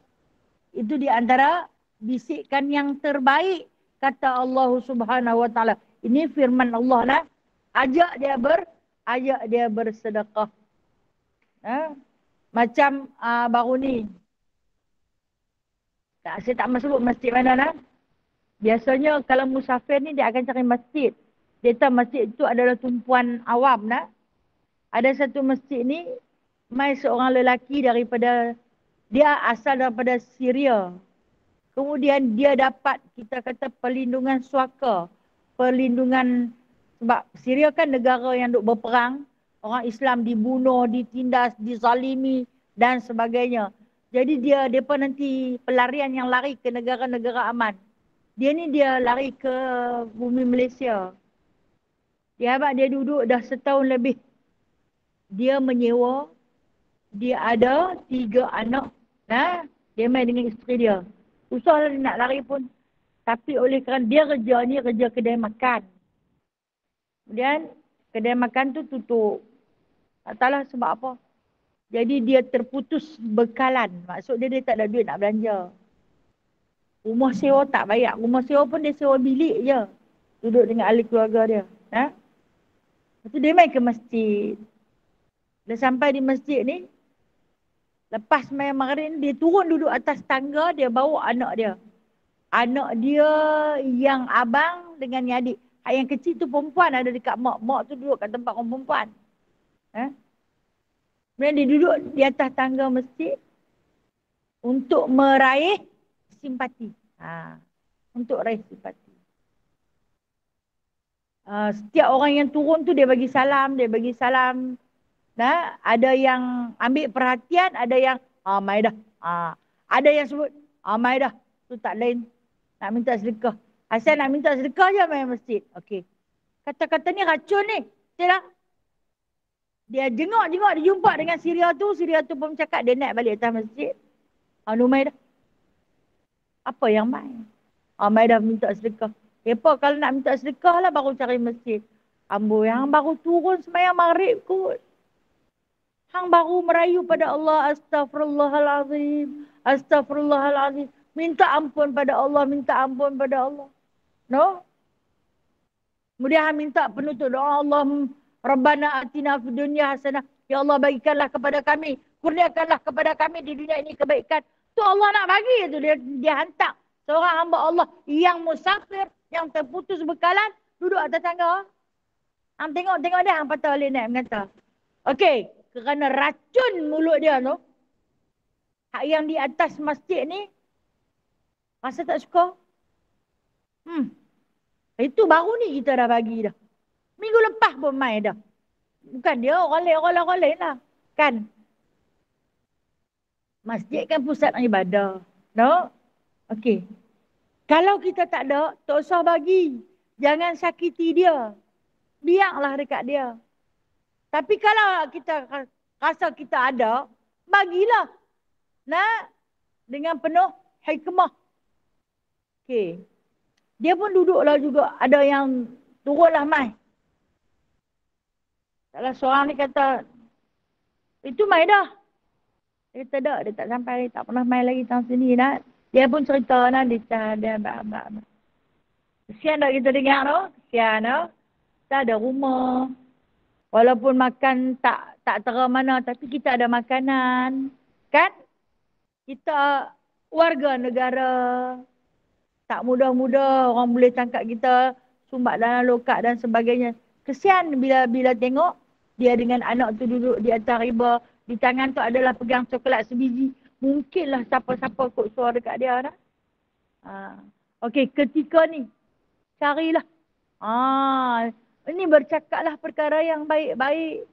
Itu di antara bisikan yang terbaik, kata Allah Subhanahu Wa Taala. Ini firman Allah lah. Ajak dia bersedekah. Macam baru ni. Saya tak mahu sebut masjid mana lah. Biasanya kalau musafir ni dia akan cari masjid. Dia tahu masjid itu adalah tumpuan awam lah. Ada satu masjid ni, mai seorang lelaki daripada, dia asal daripada Syria. Kemudian dia dapat, kita kata perlindungan suaka. Perlindungan, sebab Syria kan negara yang duk berperang. Orang Islam dibunuh, ditindas, dizalimi dan sebagainya. Jadi dia pun nanti pelarian yang lari ke negara-negara aman. Dia lari ke bumi Malaysia. Dia duduk dah setahun lebih. Dia menyewa. Dia ada 3 anak. Dia main dengan isteri dia. Susah dia nak lari pun. Tapi oleh kerana dia kerja kedai makan. Kemudian kedai makan tu tutup. Tak tahulah sebab apa. Jadi dia terputus bekalan. Maksud dia tak ada duit nak belanja. Rumah sewa tak bayar. Rumah sewa pun dia sewa bilik je. Duduk dengan ahli keluarga dia. Lepas tu dia main ke masjid. Dia sampai di masjid ni. Lepas main maghrib dia turun duduk atas tangga. Dia bawa anak dia. Anak dia yang abang dengan yang adik. Yang kecil tu perempuan ada dekat mak. Mak tu duduk kat tempat orang perempuan. Kemudian dia duduk di atas tangga masjid. Untuk meraih simpati. Untuk raih simpati. Setiap orang yang turun tu dia bagi salam. Ada yang ambil perhatian, ada yang mai dah. Ada yang sebut mai dah. Tu tak lain. Nak minta sedekah. Asal nak minta sedekah je main masjid. Okey. Kata-kata ni racun ni. Betul tak? Dia jenguk-jenguk, dia jumpa dengan Syria tu pun cakap dia naik balik atas masjid. Mai dah. Apa yang mai? Mai dah minta sedekah. Apa kalau nak minta sedekah lah baru cari masjid. Ambo yang baru turun sembahyang maghrib kot. Hang baru merayu pada Allah. Astaghfirullahalazim. Astaghfirullahalazim. Minta ampun pada Allah. Minta ampun pada Allah. No? Kemudian minta penutup doa Allah. Rabbana atina fid dunya hasanah. Ya Allah bagikanlah kepada kami. Kurniakanlah kepada kami di dunia ini kebaikan. Tu Allah nak bagi tu. Dia hantar seorang hamba Allah yang musafir. Yang terputus bekalan. Duduk atas tangga. Hang tengok dia. Hang patah balik naik mengata. Okey. Kerana racun mulut dia tu. Hak yang di atas masjid ni. Rasa tak suka. Itu baru ni kita dah bagi dah. Minggu lepas pun main dah. Bukan dia orang lain lah. Kan? Masjid kan pusat ibadah. No? Okey. Kalau kita tak ada, tak usah bagi. Jangan sakiti dia. Biarlah dekat dia. Tapi kalau kita rasa kita ada, bagilah. Nah, dengan penuh hikmah. Okey. Dia pun duduklah juga. Ada yang turunlah mai. Salah seorang ni kata, itu mai dah. Dia kata dah, dia tak sampai, tak pernah mai lagi tahun sini nak. Dia pun cerita nak, dia abang. Kesian tak kita dengar tu? Kesian tu. Kita ada rumah. Walaupun makan tak terang mana, tapi kita ada makanan. Kan? Kita warga negara. Tak mudah-mudah orang boleh tangkap kita, sumbat dalam lokak dan sebagainya. Kesian bila tengok dia dengan anak tu duduk di atas riba, di tangan tu adalah pegang coklat sebiji. Mungkinlah siapa-siapa kot suara dekat dia dah. Okey, ketika ni carilah. Ini bercakaplah perkara yang baik-baik.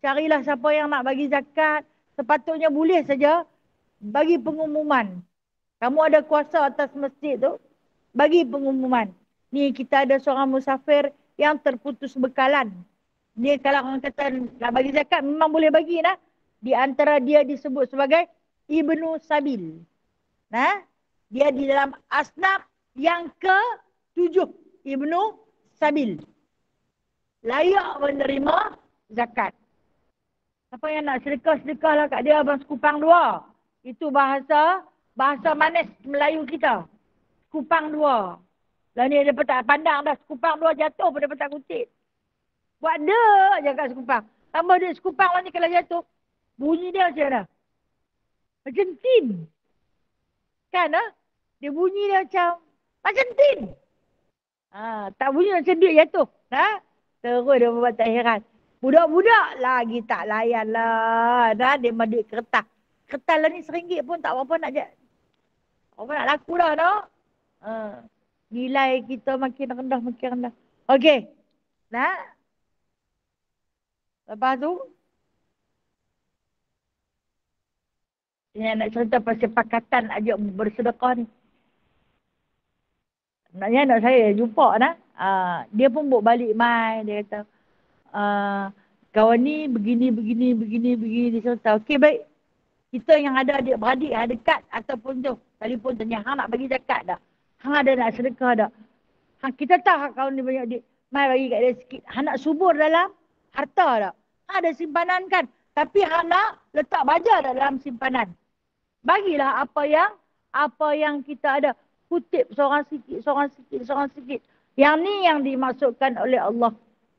Carilah siapa yang nak bagi zakat. Sepatutnya boleh saja bagi pengumuman. Kamu ada kuasa atas masjid tu, bagi pengumuman. Ni kita ada seorang musafir yang terputus bekalan. Dia kalau orang kata nak bagi zakat, memang boleh bagi lah. Di antara dia disebut sebagai Ibnu Sabil. Nah, dia di dalam asnaf yang ke-7. Ibnu Sabil. Layak menerima zakat. Siapa yang nak sedekah-sedekah lah kat dia, abang sekupang 2. Itu bahasa manis Melayu kita. Sekupang 2. Lah ni dia tak pandang dah. Sekupang 2 jatuh pun dia tak kutip. Buat dek je kat sekupang. Tambah dia sekupang lah ni kalau jatuh. Bunyi dia macam mana? Macam tin. Kan lah? Dia bunyi dia macam tin. Tak bunyi macam duit jatuh. Terus dia buat tak heran. Budak-budak lagi tak layan lah. Dia mah duit kertas. Kertas lah ni RM1 pun tak apa-apa nak apa nak laku dah no? Nilai kita makin rendah. Okey. Lepas tu nak cerita pasal pakatan ajak bersedekah ni. Nak saya jumpa dia pun bawa balik mai. Dia kata kawan ni begini. Dia cerita. Okey baik. Kita yang ada adik-beradik yang dekat ataupun tu. Telefon tanya, hang nak bagi zakat dah? Hang ada nak sedekah dah? Kita tahu kawan ni banyak duit. Mai bagi kat dia sikit. Hang nak subur dalam harta dah? Hang ada simpanan kan? Tapi hang nak letak baja dalam simpanan. Bagilah apa yang kita ada. Kutip seorang sikit. Yang ni yang dimaksudkan oleh Allah.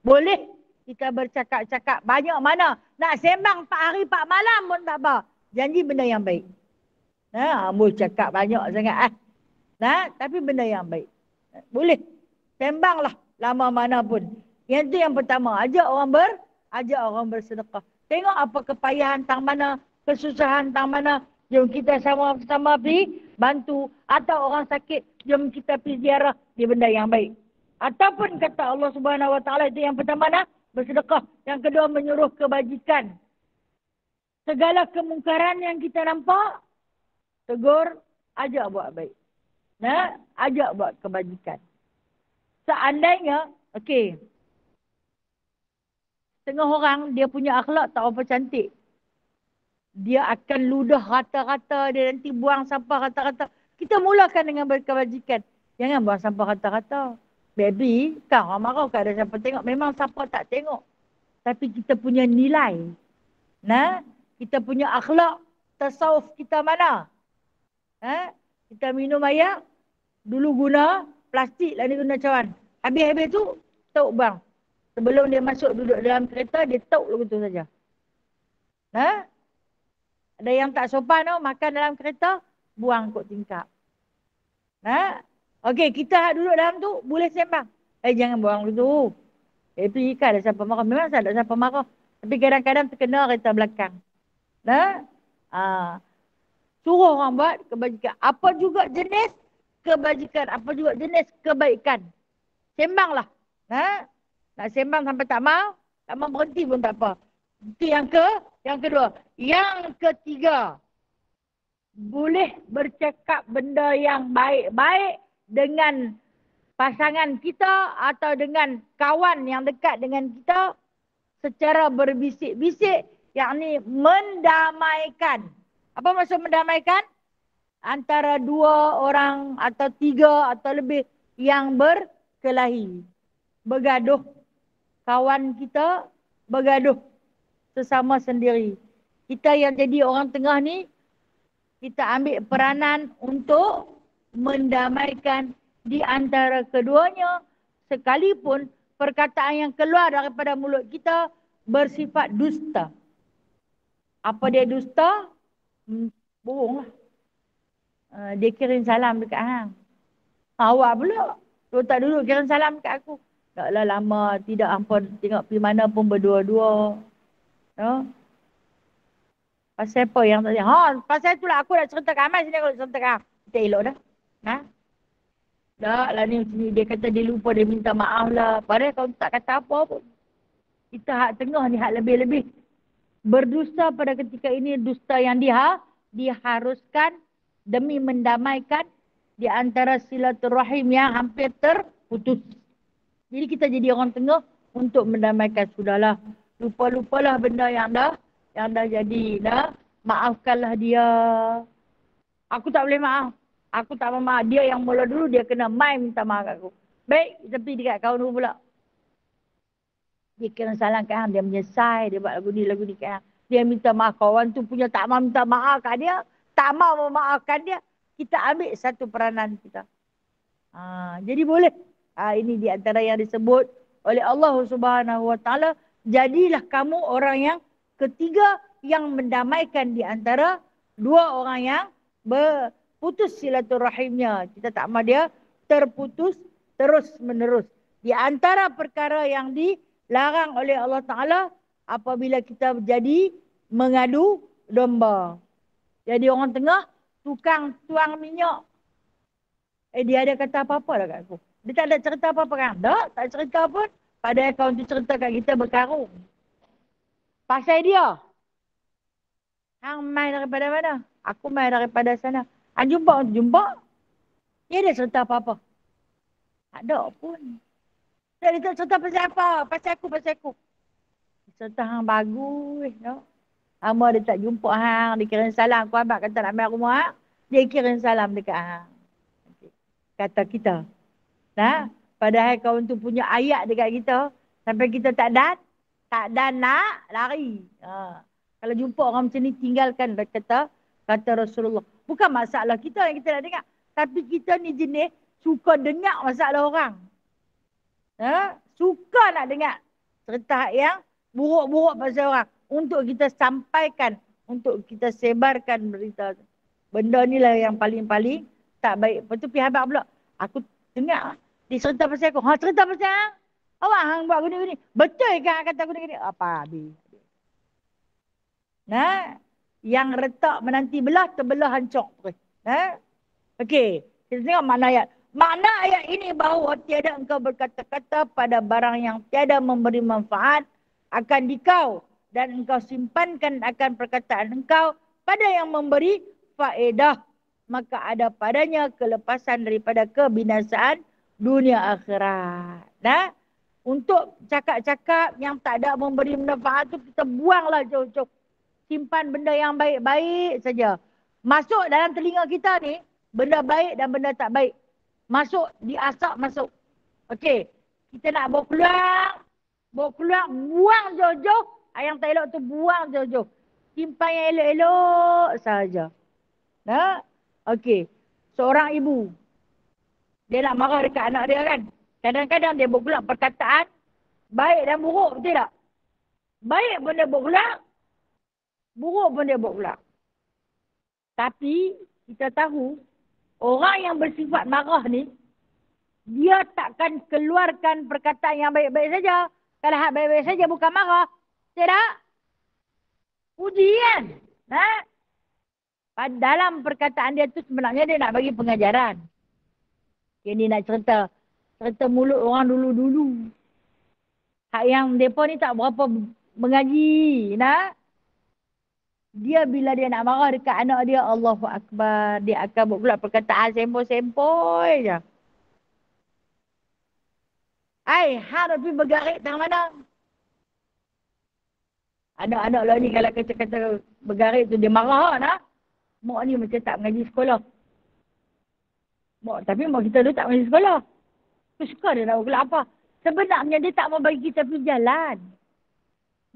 Boleh kita bercakap-cakap banyak mana. Nak sembang 4 hari 4 malam pun tak apa. Janji benda yang baik. Boleh cakap banyak sangat. Tapi benda yang baik. Boleh. Sembanglah lama mana pun. Yang tu yang pertama. Ajak orang bersedekah. Tengok apa kepayahan tang mana. Kesusahan tang mana. Jom kita sama-sama pergi bantu. Atau orang sakit. Jom kita pergi ziarah. Dia benda yang baik. Ataupun kata Allah Subhanahu Wa Taala itu yang pertama bersedekah. Yang kedua menyuruh kebajikan. Segala kemungkaran yang kita nampak, tegur, ajak buat baik. Ajak buat kebajikan. Seandainya, okey. Tengah orang dia punya akhlak tak apa cantik. Dia akan ludah rata-rata, dia nanti buang sampah rata-rata. Kita mulakan dengan berkebajikan. Jangan buang sampah rata-rata. Baby, kau orang marah kau ada siapa tengok. Memang siapa tak tengok. Tapi kita punya nilai. Nah, kita punya akhlak. Tasawuf kita mana? Kita minum air. Dulu guna plastik lah, dia guna cawan. Habis-habis tu, tauk bang. Sebelum dia masuk duduk dalam kereta, dia tauk begitu saja. Ada yang tak sopan tu, makan dalam kereta, buang kot tingkap. Okey, kita duduk dalam tu, boleh sembang. Jangan buang begitu. Pergi kan ada siapa marah. Memang tak ada siapa marah. Tapi kadang-kadang terkena kereta belakang. Suruh orang buat kebajikan. Apa juga jenis kebajikan. Apa juga jenis kebaikan. Sembanglah. Nak sembang sampai tak mau. Tak mau berhenti pun tak apa. Itu yang kedua. Yang ketiga. Boleh bercakap benda yang baik-baik dengan pasangan kita atau dengan kawan yang dekat dengan kita secara berbisik-bisik, yakni mendamaikan. Apa maksud mendamaikan? Antara dua orang atau tiga atau lebih yang berkelahi. Bergaduh. Kawan kita bergaduh sesama sendiri. Kita yang jadi orang tengah ni, kita ambil peranan untuk mendamaikan di antara keduanya, sekalipun perkataan yang keluar daripada mulut kita bersifat dusta. Apa dia dusta? Bohonglah. Dia kirim salam dekat hang. Awak pula. Dia tak duduk kirim salam dekat aku. Taklah lama tidak ampun tengok pergi mana pun berdua-dua. Pasal apa yang tak pasal itulah aku nak cerita kat Amal sini, aku nak cerita kat hang. Kita elok dah. Tak lah ni, dia kata dia lupa, dia minta maaf lah. Padahal kau tak kata apa pun. Kita hak tengah ni hak lebih-lebih. Berdusta pada ketika ini, dusta yang diharuskan demi mendamaikan di antara silaturahim yang hampir terputus. Jadi kita jadi orang tengah untuk mendamaikan. Sudahlah, lupa-lupalah benda yang dah jadi. Maafkanlah dia. Aku tak boleh maaf. Aku tak maaf. Dia yang mula dulu, dia kena minta maaf kat aku. Baik, tapi dekat kawan dulu pula. Dia kena salah kat hang, dia menyesal, dia buat lagu ni kat hang. Dia minta maaf, kawan tu punya tak maaf minta maaf kat dia. Tak maaf memaafkan dia. Kita ambil satu peranan kita. Jadi boleh. Ini di antara yang disebut oleh Allah Subhanahu Wa Taala. Jadilah kamu orang yang ketiga yang mendamaikan di antara dua orang yang putus silaturahimnya. Kita tak mahu dia terputus terus menerus. Di antara perkara yang dilarang oleh Allah Ta'ala apabila kita jadi mengadu domba. Jadi orang tengah tukang tuang minyak. Dia ada kata apa-apa dah kat aku. Dia tak ada cerita apa-apa kan? Tak cerita pun. Padahal kawan tu cerita kat kita berkarung. Pasal dia. Hang main daripada mana? Aku main daripada sana. Hang jumpa. Dia ada cerita apa-apa? Tak ada pun. Dia tak cerita pasal apa? Pasal aku. Cerita hang bagus. Lama dia tak jumpa hang. Dia kirim salam. Aku abang kata nak main rumah. Dia kirim salam dekat hang. Kata kita. Padahal kawan tu punya ayat dekat kita. Sampai kita tak dan nak lari. Kalau jumpa orang macam ni, tinggalkan. Kata Rasulullah. Bukan masalah kita yang kita nak dengar. Tapi kita ni jenis suka dengar masalah orang. Suka nak dengar cerita yang buruk-buruk pasal orang. Untuk kita sampaikan. Untuk kita sebarkan berita. Benda ni lah yang paling-paling tak baik. Lepas tu pihak abang pula. Aku dengar. Dia cerita pasal aku. Cerita pasal hang. Awak hang buat gini-gini. Betul kan kata gini-gini? Apa habis? Yang retak menanti belah, terbelah hancur. Okey. Kita tengok makna ayat. Makna ayat ini bahawa tiada engkau berkata-kata pada barang yang tiada memberi manfaat akan dikau. Dan engkau simpankan akan perkataan engkau pada yang memberi faedah. Maka ada padanya kelepasan daripada kebinasaan dunia akhirat. Untuk cakap-cakap yang tak ada memberi manfaat tu kita buanglah jauh-jauh. Simpan benda yang baik-baik saja. Masuk dalam telinga kita ni, benda baik dan benda tak baik. Masuk, diasap masuk. Okey, kita nak bawa keluar, buang jauh-jauh. Yang tak elok tu buang jauh-jauh. Simpan yang elok-elok saja. Nah, okey. Seorang ibu, dia nak marah dekat anak dia kan. Kadang-kadang dia bawa keluar perkataan baik dan buruk, betul tak? Baik pun dia bawa keluar, buruk pun dia bawa keluar. Tapi kita tahu, orang yang bersifat marah ni, dia takkan keluarkan perkataan yang baik-baik saja. Kalau hak baik-baik saja bukan marah. Tidak? Uji kan? Dalam perkataan dia tu sebenarnya dia nak bagi pengajaran. Dia nak cerita mulut orang dulu-dulu. Hak yang mereka ni tak berapa mengaji. Dia bila dia nak marah dekat anak dia, Allahu Akbar. Dia akan buat pula perkataan sempoi-sempoi je. Harap pergi bergarik tang mana? Anak-anak lah ni kalau kata-kata bergarik tu dia marah lah. Mak ni macam tak mengaji sekolah. Tapi mak kita tu tak mengaji sekolah. Tu suka dia nak buat apa. Sebenarnya dia tak mau bagi kita pergi jalan.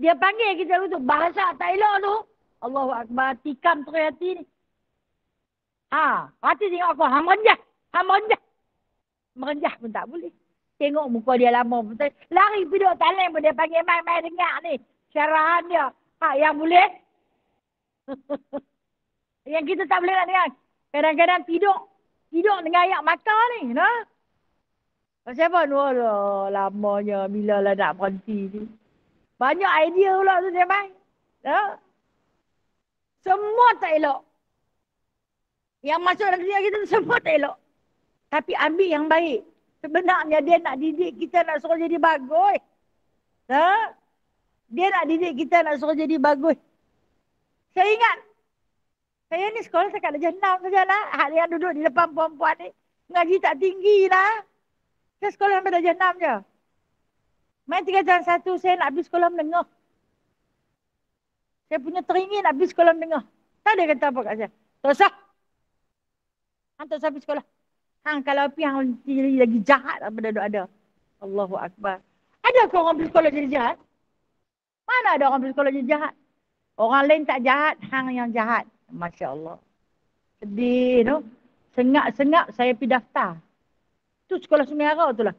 Dia panggil kita tu bahasa tak elok tu. Allahu Akbar, tikam tu hati ni. Hati tengok aku, merenjah. Merenjah pun tak boleh. Tengok muka dia lama pun tak. Lari pergi duduk talim pun dia panggil mai dengar ni. Syarahan dia. Yang boleh. Yang kita tak boleh nak dengar. Kadang-kadang tidur dengan ayak mata ni. Siapa ni? Lamanya bila lah nak berhenti ni. Banyak idea pula tu dia main. Semua tak elok. Yang masuk dalam dunia kita semua tak elok. Tapi ambil yang baik. Sebenarnya dia nak didik kita nak suruh jadi bagus. Dia nak didik kita nak suruh jadi bagus. Saya ingat. Saya ni sekolah saya kat darjah 6 saja lah. Hak yang duduk di depan perempuan ni. Ngaji tak tinggi lah. Saya sekolah sampai darjah 6 je. Main 3 jam 1 saya nak pergi sekolah menengah. Saya punya teringin nak pergi sekolah menengah. Tak ada kata apa kat saya. Tak usah. Tak usah pergi sekolah. Kalau pergi hang lagi jahat daripada ada. Allahu Akbar. Adakah orang pergi sekolah jadi jahat? Mana ada orang pergi sekolah jadi jahat? Orang lain tak jahat, hang yang jahat. Masya Allah. Sedih tu. Sengak-sengak saya pergi daftar. Tu sekolah Sungai Arau tu lah.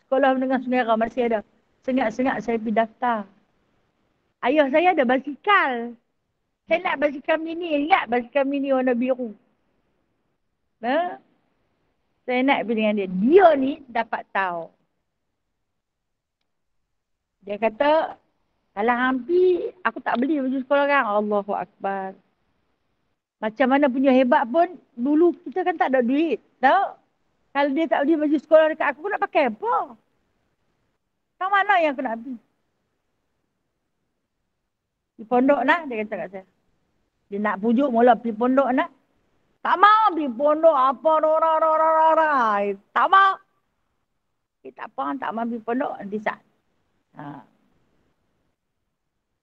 Sekolah menengah Sungai Arau masih ada. Sengak-sengak saya pergi daftar. Ayah saya ada basikal. Saya nak basikal mini. Ingat basikal mini warna biru. Saya nak pergi dengan dia. Dia ni dapat tahu. Dia kata, kalau hampir aku tak beli baju sekolah kan. Allahu Akbar. Macam mana punya hebat pun, dulu kita kan tak ada duit. Tahu? Kalau dia tak beli baju sekolah dekat aku nak pakai apa? Yang mana yang aku nak pergi? Di pondok nak, dia kata kat saya. Dia nak pujuk mula pergi pondok nak. Tak mau pergi pondok apa tak mau. Tak apa, tak mau pergi pondok nanti saat.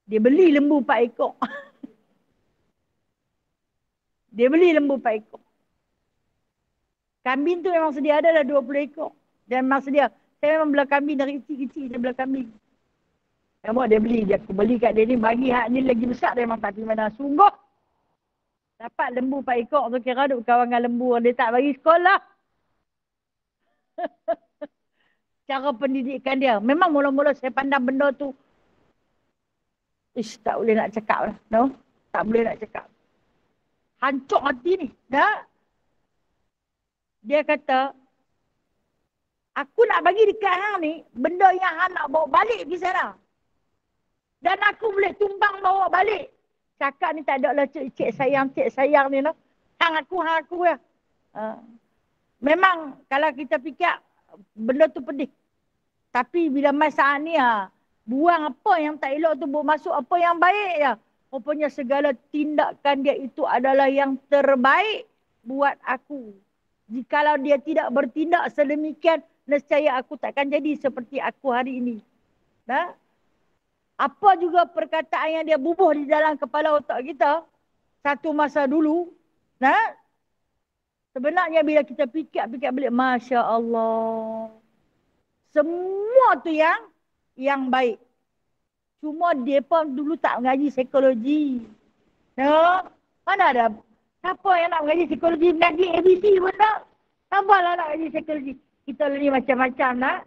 Dia beli lembu 4 ekor. Dia beli lembu 4 ekor. Kambing tu memang sedia ada dah 20 ekor. Dan memang sedia. Saya memang belah kambing dari kecil-kecil. Saya belah kambing. Nampak dia beli. Dia beli kat dia ni. Bagi hak ni lagi besar. Dia memang tak pergi mana. Sungguh. Dapat lembu 4 ekor tu kira duk kawan dengan lembu. Dia tak bagi sekolah. Cara pendidikan dia. Memang mula-mula saya pandang benda tu. Tak boleh nak cakap lah. No? Tak boleh nak cakap. Hancur hati ni. Dia kata, aku nak bagi dekat hang ni, benda yang hang nak bawa balik pergi sana. Dan aku boleh tumbang bawa balik. Cakap ni tak ada lah cik sayang ni. No? Hang aku ya. Memang kalau kita fikir, benda tu pedih. Tapi bila masa ni, buang apa yang tak elok tu, bawa masuk apa yang baik ya. Rupanya segala tindakan dia itu adalah yang terbaik buat aku. Jikalau dia tidak bertindak sedemikian, nescaya aku takkan jadi seperti aku hari ini. Nah, apa juga perkataan yang dia bubuh di dalam kepala otak kita satu masa dulu, nah, sebenarnya bila kita fikir-fikir balik, Masya Allah. Semua tu yang baik. Cuma dia pun dulu tak mengaji psikologi. No? Mana ada siapa yang nak mengaji psikologi, mengaji ABC pun tak. Sabarlah nak mengaji psikologi. Kita ni macam-macam nak.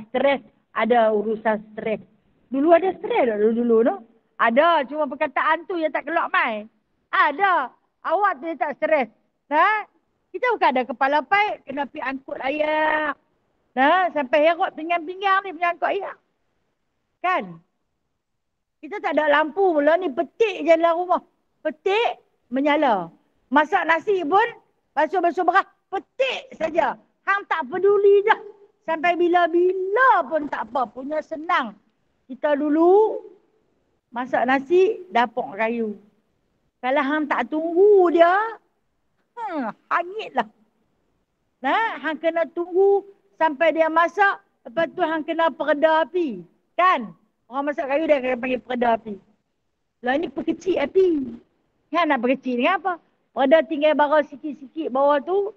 Stres, ada urusan stres. Dulu ada stres tak dulu no? Ada, cuma perkataan tu yang tak keluar mai. Ada, awak tu yang tak stres. Nah, kita bukan ada kepala paik, kena pergi angkut air. Nah, sampai herot pinggang-pinggang ni punya angkut air. Kan? Kita tak ada lampu pula ni, petik je dalam rumah. Petik, menyala. Masak nasi pun, basuh-basuh beras, petik saja. Hang tak peduli dah. Sampai bila-bila pun tak apa, punya senang. Kita dulu, masak nasi, dapur kayu. Kalau hang tak tunggu dia, hangit lah. Nah, hang kena tunggu sampai dia masak, lepas tu hang kena pereda api. Kan? Orang masak kayu dia akan panggil pereda api. Lah ni perkecil api. Hang nak perkecil dengan apa? Pereda tinggal bara sikit-sikit bawah tu,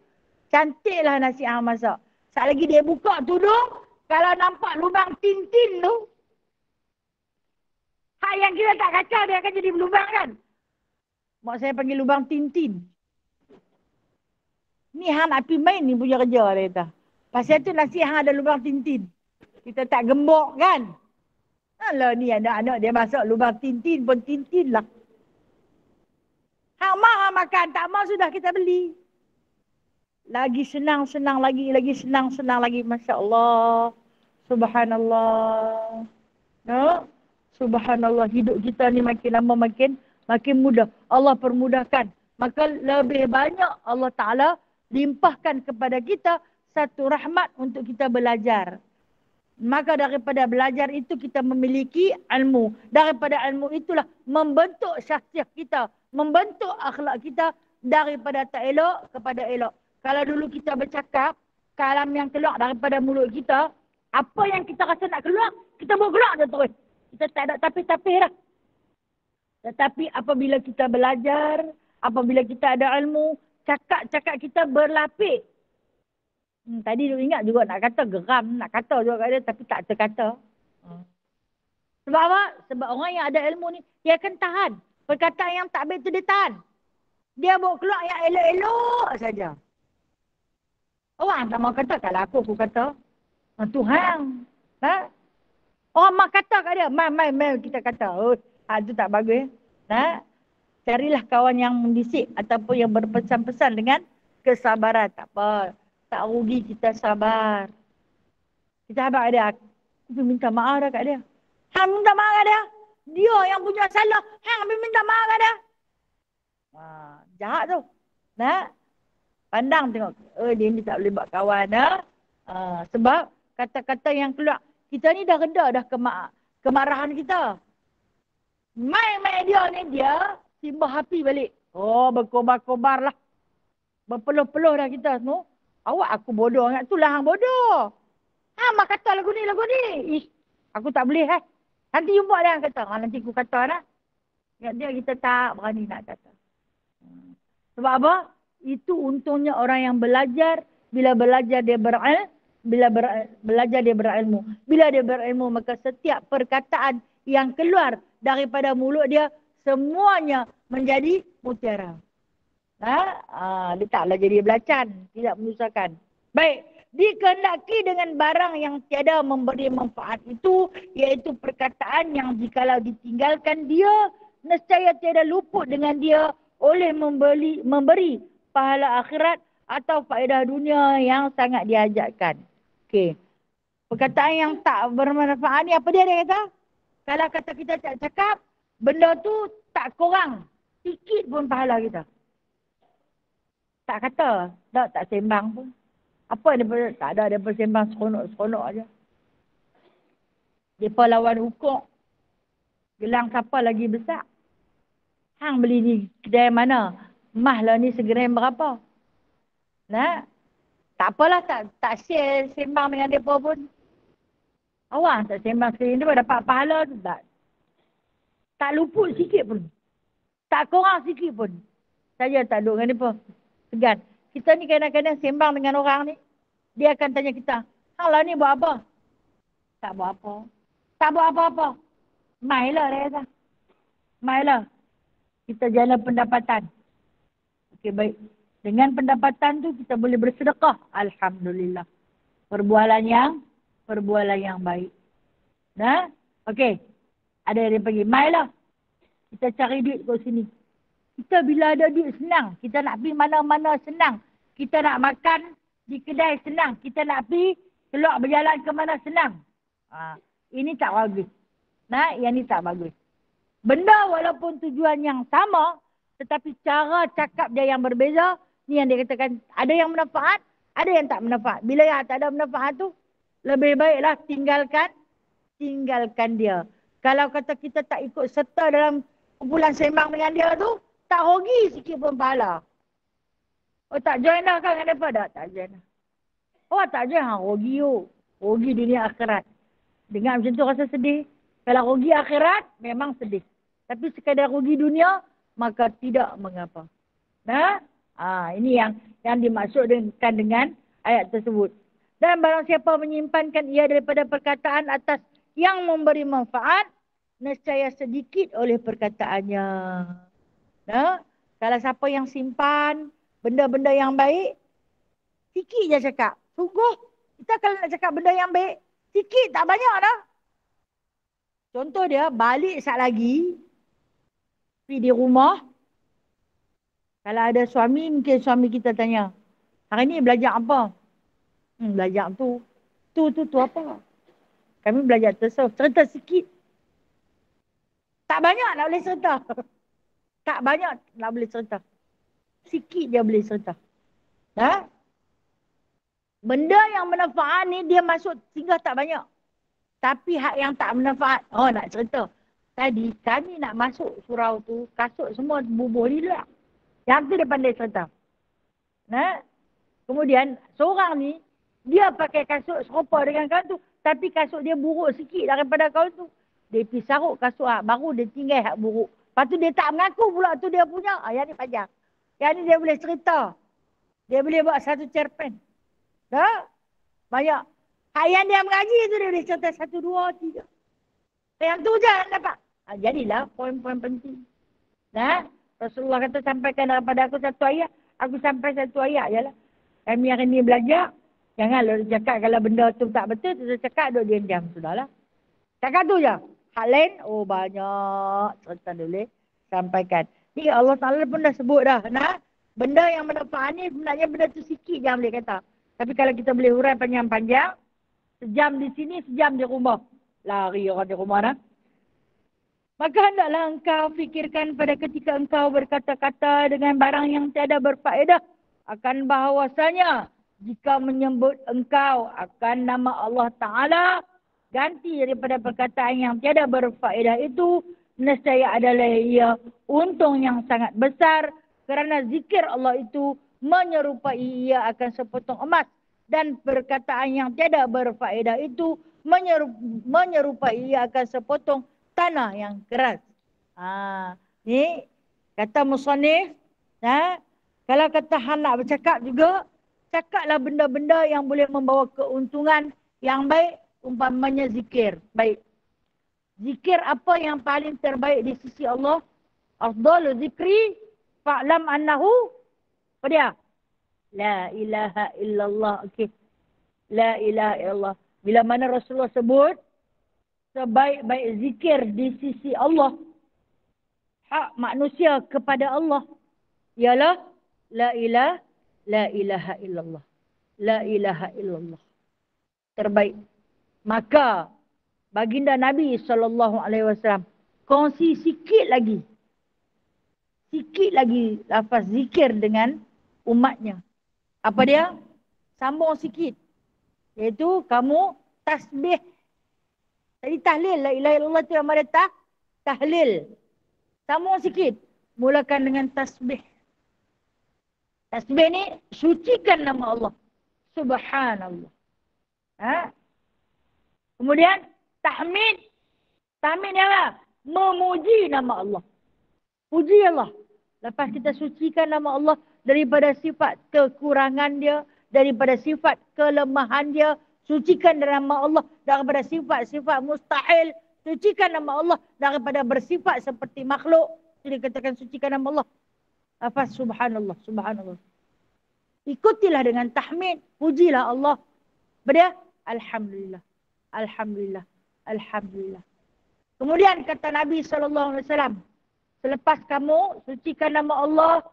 cantiklah nasi hang masak. Saat lagi dia buka tudung, kalau nampak lubang tintin tu, hak yang kita tak kacau dia akan jadi lubang kan? Mak saya panggil lubang tintin. Ni hang nak pergi main ni punya kerja dia kata. Pasal tu nasi hang ada lubang tintin. Kita tak gembok kan? Alah ni anak-anak dia masuk lubang tintin pun tintin lah. Hang mau makan, tak mau sudah kita beli. Lagi senang-senang lagi, lagi senang-senang lagi. Masya Allah. Subhanallah. No? Subhanallah, hidup kita ni makin lama makin mudah. Allah permudahkan. Maka lebih banyak Allah Ta'ala limpahkan kepada kita satu rahmat untuk kita belajar. Maka daripada belajar itu kita memiliki ilmu. Daripada ilmu itulah membentuk syakhsiat kita. Membentuk akhlak kita daripada tak elok kepada elok. Kalau dulu kita bercakap, kalam yang keluar daripada mulut kita, apa yang kita rasa nak keluar, kita buat keluar je terus. Kita tak ada tapi-tapi dah. Tetapi apabila kita belajar, apabila kita ada ilmu, cakap-cakap kita berlapik. Tadi dia ingat juga nak kata geram, nak kata juga kat dia tapi tak terkata. Sebab apa? Sebab orang yang ada ilmu ni, dia akan tahan. Perkataan yang tak baik tu dia tahan. Dia bawa keluar yang elok-elok saja. Orang tak mau kata, kalau aku kata. Tuhan. Ha? Orang mak kata kat dia, mai kita kata. Oh, itu tak bagus. Ha? Carilah kawan yang mendisik ataupun yang berpesan-pesan dengan kesabaran. Tak apa. Tak rugi kita sabar. Kita habaq dia. Aku minta maaf dah kat dia. Hang minta maaf kat dia. Dia yang punya salah. Hang minta maaf kat dia. Jahat tu. Nah, pandang tengok. Dia ni tak boleh buat kawan. Sebab kata-kata yang keluar. Kita ni dah reda dah kemarahan kita. Mai dia ni dia simbah api balik. Oh, berkobar-kobar lah. Berpeluh-peluh dah kita semua. Awak aku bodoh. Ingat tu lah hang bodoh. Mak kata lagu ni. Ish, aku tak boleh Nanti you buat dia kata. Nanti aku kata dah. Ingat dia kita tak berani nak kata. Sebab apa? Itu untungnya orang yang belajar. Bila belajar dia berilmu. Belajar dia berilmu. Bila dia berilmu maka setiap perkataan yang keluar daripada mulut dia semuanya menjadi mutiara. Dia taklah jadi belacan, tidak menyusahkan. Baik, dikehendaki dengan barang yang tiada memberi manfaat itu, iaitu perkataan yang jikalau ditinggalkan dia, nescaya tiada luput dengan dia oleh memberi pahala akhirat atau faedah dunia yang sangat diajakkan. Okey. Perkataan yang tak bermanfaat ni apa dia kata? Kalau kata kita tak cakap, benda tu tak kurang sikit pun pahala kita. Tak kata, tak sembang pun. Apa dia tak ada, dia bersembang seronok-seronok aja. Depa lawan hukum. Gelang siapa lagi besar? Hang beli di kedai mana? Mah lah ni segeram berapa? Nah, Tak apalah, tak share sembang dengan mereka pun. Awak tak sembang sendiri dia dapat pahala tu tak. Tak luput sikit pun. Tak kurang sikit pun. Saya tak duduk dengan mereka. Segan. Kita ni kadang-kadang sembang dengan orang ni. Dia akan tanya kita, hang lah ni buat apa? Tak buat apa. Tak buat apa-apa. Mailah dia kata. Mailah. Kita jalan pendapatan. Okey, baik. Dengan pendapatan tu kita boleh bersedekah. Alhamdulillah. Perbualan yang baik. Nah, okey. Ada yang pergi. Mailah. Kita cari duit kat sini. Kita bila ada duit senang. Kita nak pergi mana-mana senang. Kita nak makan di kedai senang. Kita nak pergi keluar berjalan ke mana senang. Ini tak bagus. Nah, yang ni tak bagus. Benda walaupun tujuan yang sama, tetapi cara cakap dia yang berbeza. Ni yang dia katakan, ada yang manfaat, ada yang tak manfaat. Bila yang tak ada manfaat tu, lebih baiklah tinggalkan dia. Kalau kata kita tak ikut serta dalam kumpulan sembang dengan dia tu, tak rugi sikit pun pahala. Oh, tak join dah kan dengan mereka? Tak join dah. Oh, tak join, rugi you. Rugi dunia akhirat. Dengar macam tu rasa sedih. Kalau rugi akhirat, memang sedih. Tapi sekadar rugi dunia, maka tidak mengapa. Nah, ini yang dimaksudkan dengan ayat tersebut. Dan barang siapa menyimpankan ia daripada perkataan atas yang memberi manfaat, nescaya sedikit oleh perkataannya. Nah, kalau siapa yang simpan benda-benda yang baik, sikit je cakap. Sungguh, kita kalau nak cakap benda yang baik, sikit tak banyak dah. Contoh dia, balik sat lagi, pergi di rumah. Kalau ada suami, mungkin suami kita tanya, hari ni belajar apa? Belajar tu. Tu apa? Kami belajar tasawuf. Cerita sikit. Tak banyak nak boleh cerita. Tak banyak nak boleh cerita. Sikit dia boleh cerita. Benda yang bermanfaat ni dia masuk singgah tak banyak. Tapi hak yang tak bermanfaat, nak cerita. Tadi kami nak masuk surau tu, kasut semua bubuh di luar. Yang tu dia pandai cerita. Kemudian seorang ni, dia pakai kasut serupa dengan kawan tu. Tapi kasut dia buruk sikit daripada kawan tu. Dia pergi saruk kasut baru dia tinggal hak buruk. Lepas tu dia tak mengaku pula tu dia punya. Yang ni panjang. Yang ni dia boleh cerita. Dia boleh buat satu cerpen. Banyak. Hak yang dia mengaji tu dia boleh cerita 1, 2, 3. Yang tu je yang dapat. Jadilah poin-poin penting. Rasulullah kata sampaikan daripada aku satu ayat. Aku sampai satu ayat je lah. Kami hari ni belajar. Jangan lo cakap kalau benda tu tak betul. Tu cakap duduk diam-diam. Sudahlah. Cakap tu je. Hak lain, banyak cerita boleh sampaikan. Ni Allah Ta'ala pun dah sebut dah. Benda yang bermanfaat ni sebenarnya benda tu sikit jangan boleh kata. Tapi kalau kita boleh hurai panjang-panjang, sejam di sini, sejam di rumah. Lari orang di rumah dah. Maka hendaklah engkau fikirkan pada ketika engkau berkata-kata dengan barang yang tiada berfaedah. Akan bahawasanya jika menyebut engkau akan nama Allah Ta'ala, ganti daripada perkataan yang tiada berfaedah itu, nescaya adalah ia untung yang sangat besar. Kerana zikir Allah itu menyerupai ia akan sepotong emas. Dan perkataan yang tiada berfaedah itu menyerupai ia akan sepotong tanah yang keras. Ni kata musannif, kalau kata hang nak bercakap juga, cakaplah benda-benda yang boleh membawa keuntungan yang baik, umpamanya zikir. Baik. Zikir apa yang paling terbaik di sisi Allah? Afdalu zikri fa'lam annahu apa dia? La ilaha illallah. Okey. La ilaha illallah. Bila mana Rasulullah sebut sebaik-baik zikir di sisi Allah, hak manusia kepada Allah ialah la ilaha illallah. La ilaha illallah. Terbaik. Maka baginda Nabi SAW kongsi sikit lagi lafaz zikir dengan umatnya. Apa dia? Sambung sikit. Iaitu kamu tasbih. Tadi tahlil. La ilaha illallah tu yang ada tahlil. Sambung sikit. Mulakan dengan tasbih. Tasbih ni sucikan nama Allah. Subhanallah. Ha? Kemudian tahmid. Tahmid ni apa? Memuji nama Allah. Puji Allah. Lepas kita sucikan nama Allah daripada sifat kekurangan dia, daripada sifat kelemahan dia, sucikan nama Allah daripada sifat-sifat mustahil, sucikan nama Allah daripada bersifat seperti makhluk. Jadi katakan sucikan nama Allah. Lepas subhanallah, subhanallah. Ikutilah dengan tahmid, pujilah Allah. Berdia, alhamdulillah. Alhamdulillah. Alhamdulillah. Kemudian kata Nabi SAW, selepas kamu sucikan nama Allah,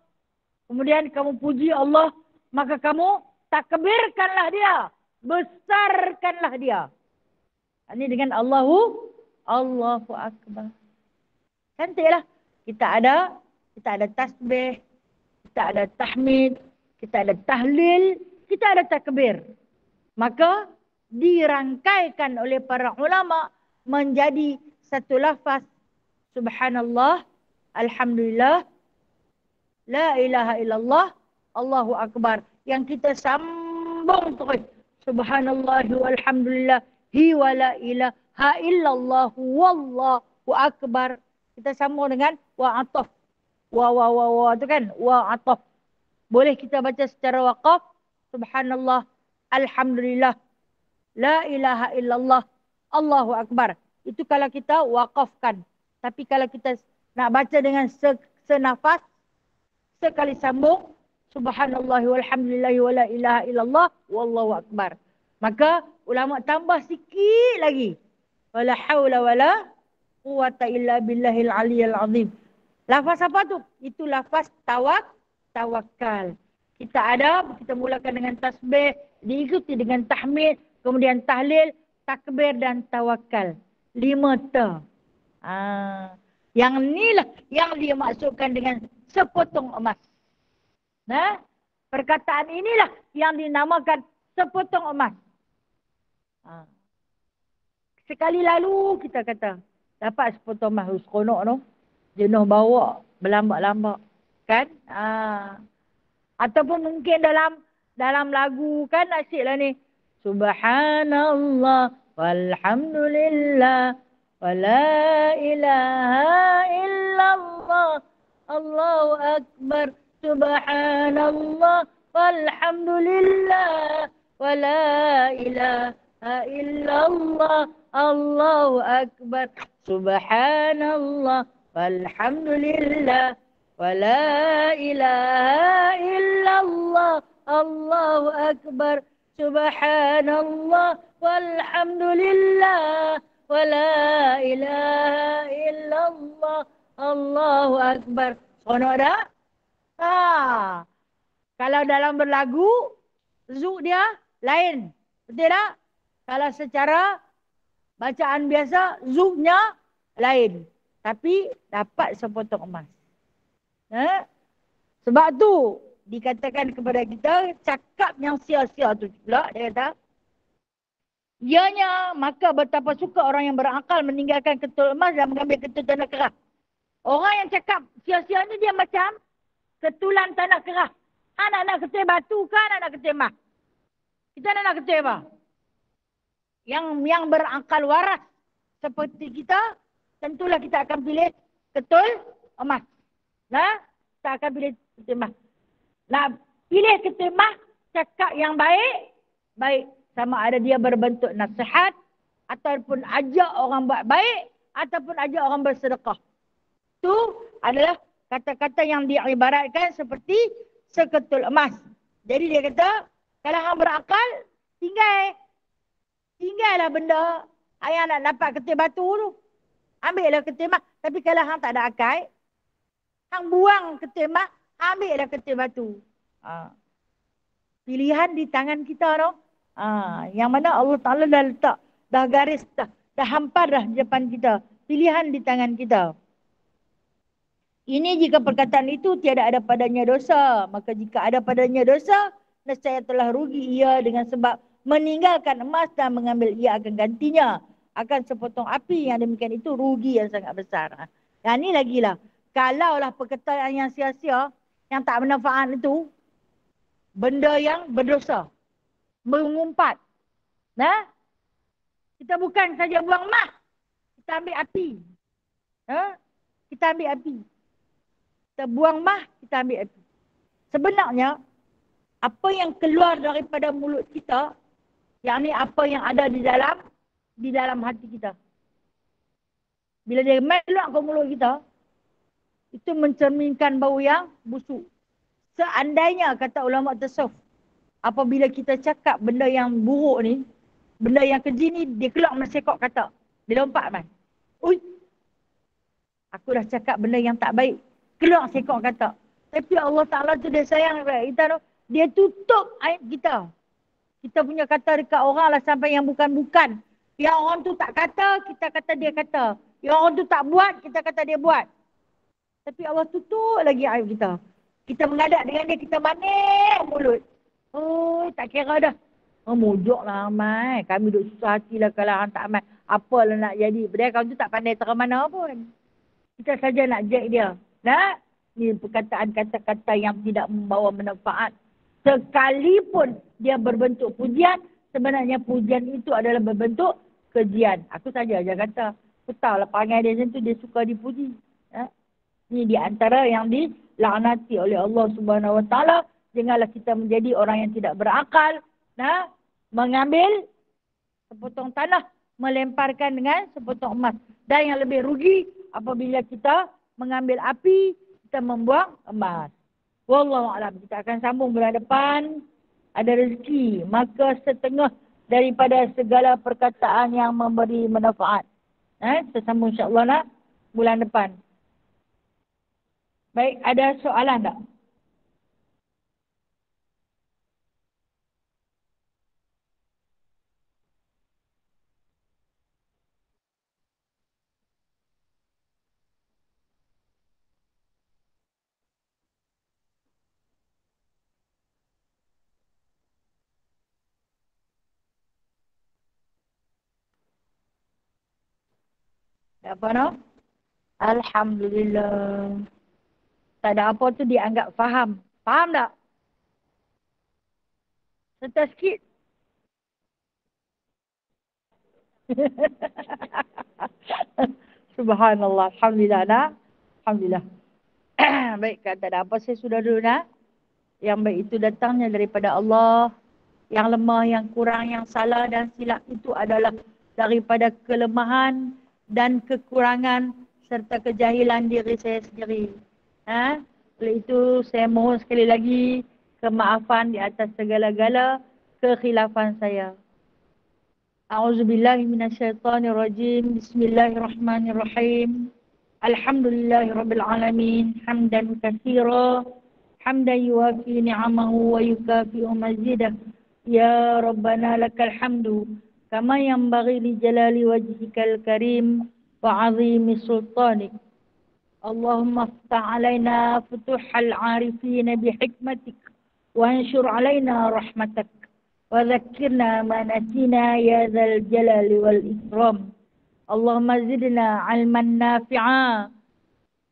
kemudian kamu puji Allah, maka kamu takbirkanlah dia, besarkanlah dia. Ini dengan Allahu Akbar. Cantiklah. Kita ada tasbih, kita ada tahmid, kita ada tahlil, kita ada takbir. Maka dirangkaikan oleh para ulama menjadi satu lafaz subhanallah, alhamdulillah, la ilaha illallah, Allahu akbar. Yang kita sambung terus. Subhanallah walhamdulillah, hi wa la ilaha illallah, wallahu akbar. Kita sambung dengan wa ataf. Wa tu kan, wa ataf. Boleh kita baca secara waqaf. Subhanallah, alhamdulillah, la ilaha illallah, Allahu akbar. Itu kalau kita waqafkan. Tapi kalau kita nak baca dengan senafas, sekali sambung, subhanallah walhamdulillah wa la ilaha illallah, wallahu akbar. Maka ulama tambah sikit lagi. Wala hawla wala quwata illa billahil aliyil azim. Lafaz apa tu? Itu lafaz tawakal. Kita mulakan dengan tasbih, diikuti dengan tahmid, kemudian tahlil, takbir dan tawakal. 5 ta. Yang inilah yang dia maksudkan dengan sepotong emas. Nah, perkataan inilah yang dinamakan sepotong emas. Sekali lalu kita kata, dapat sepotong emas, seronok tu. Jenuh bawa, berlambak-lambak. Kan? Ataupun mungkin dalam lagu kan asyik lah ni. Subhanallah walhamdulillah wa la ilaha illallah, Allahu akbar. Subhanallah walhamdulillah wa la ilaha illallah, Allahu akbar. Subhanallah walhamdulillah wa la ilaha illallah, Allahu akbar. Subhanallah walhamdulillah wa la ilaha illallah, Allahu akbar. Seronok dah? Kalau dalam berlagu, zuk dia lain. Betul tak? Kalau secara bacaan biasa, zuknya lain. Tapi dapat sepotong emas. Sebab tu dikatakan kepada kita, cakap yang sia-sia tu pula, dia kata, ianya maka betapa suka orang yang berakal meninggalkan ketul emas dan mengambil ketul tanah kerah. Orang yang cakap sia-sia ni dia macam ketulan tanah kerah. Anak-anak ketul batu kan, anak ketul emas. Kita nak ketul apa? Yang berakal waras seperti kita, tentulah kita akan pilih ketul emas. Kita akan pilih ketul emas. Nak pilih ketul emas, cakap yang baik. Sama ada dia berbentuk nasihat, ataupun ajak orang buat baik, ataupun ajak orang bersedekah. Itu adalah kata-kata yang diibaratkan seperti seketul emas. Jadi dia kata, kalau hang berakal, tinggallah benda yang nak dapat ketul batu tu. Ambillah ketul emas. Tapi kalau hang tak ada akal, hang buang ketul emas, ambillah ketul batu. Pilihan di tangan kita tu. Yang mana Allah Ta'ala dah letak, dah garis, dah hampar dah di depan kita. Pilihan di tangan kita. Ini jika perkataan itu tiada ada padanya dosa. Maka jika ada padanya dosa, nescaya telah rugi ia dengan sebab meninggalkan emas dan mengambil ia akan gantinya. Akan sepotong api yang demikian itu rugi yang sangat besar. Yang ini lagi lah. Kalaulah perkataan yang sia-sia, yang tak bermanfaat itu, benda yang berdosa. mengumpat. Nah, kita bukan saja buang mah, kita ambil api. Kita ambil api. Kita buang mah, kita ambil api. Sebenarnya, apa yang keluar daripada mulut kita, yang ni apa yang ada di dalam hati kita. Bila dia keluar ke mulut kita, itu mencerminkan bau yang busuk. Seandainya, kata ulama tasawuf, apabila kita cakap benda yang buruk ni, benda yang keji ni, dia keluar mesekok kata. Dia lompat man. Ui, aku dah cakap benda yang tak baik. Keluar sekok kata. Tapi Allah Ta'ala tu dia sayang kita tu. Dia tutup aib kita. Kita punya kata dekat orang lah sampai yang bukan-bukan. Yang orang tu tak kata, kita kata dia kata. Yang orang tu tak buat, kita kata dia buat. Tapi Allah tutup lagi aib kita. Kita mengadap dengan dia, kita manis mulut. Oh, tak kira dah. Oh, muduk lah Amal. Kami duduk susah hati lah kalau orang tak amal. Apalah nak jadi. Padahal kau tu tak pandai terang mana pun. Kita saja nak jack dia. Nah, ni perkataan kata-kata yang tidak membawa manfaat. Sekalipun dia berbentuk pujian, sebenarnya pujian itu adalah berbentuk kejian. Aku saja kata. Aku tahu lah perangai dia macam tu, dia suka dipuji. Ni di antara yang dilaknati oleh Allah Subhanahu Wa Taala. Janganlah kita menjadi orang yang tidak berakal. Nah, mengambil sepotong tanah, melemparkan dengan sepotong emas. Dan yang lebih rugi apabila kita mengambil api, kita membuang emas. Wallahu a'lam. Kita akan sambung bulan depan. Ada rezeki. Maka setengah daripada segala perkataan yang memberi manfaat. Kita sambung insyaAllah nak bulan depan. Baik, ada soalan tak? Apa no? Alhamdulillah. Tak ada apa tu dianggap faham. Faham tak? Serta sikit. Subhanallah. Alhamdulillah nak. Alhamdulillah. Baik, tak ada apa. Saya sudah dulu nak. Yang baik itu datangnya daripada Allah. Yang lemah, yang kurang, yang salah dan silap itu adalah daripada kelemahan dan kekurangan serta kejahilan diri saya sendiri. Oleh itu saya mohon sekali lagi kemaafan di atas segala-gala kekhilafan saya. A'udzubillahi minasyaitonirrajim. Bismillahirrahmanirrahim. Alhamdulillahirabbil alamin. Hamdan katsira, hamdan yuwafi ni'amahu wa yukafi'u mazidah. Ya Rabbana lakal hamdu kama yanbaghi li jalali wajhikal karim wa 'azimi sultanik. Allahumma iftah 'alaina futuhal 'arifin bihikmatik wa anshur 'alaina rahmatak wa dhakkirna ma nasina ya dzal jalali wal ikram. Allahumma zidna 'ilman nafi'a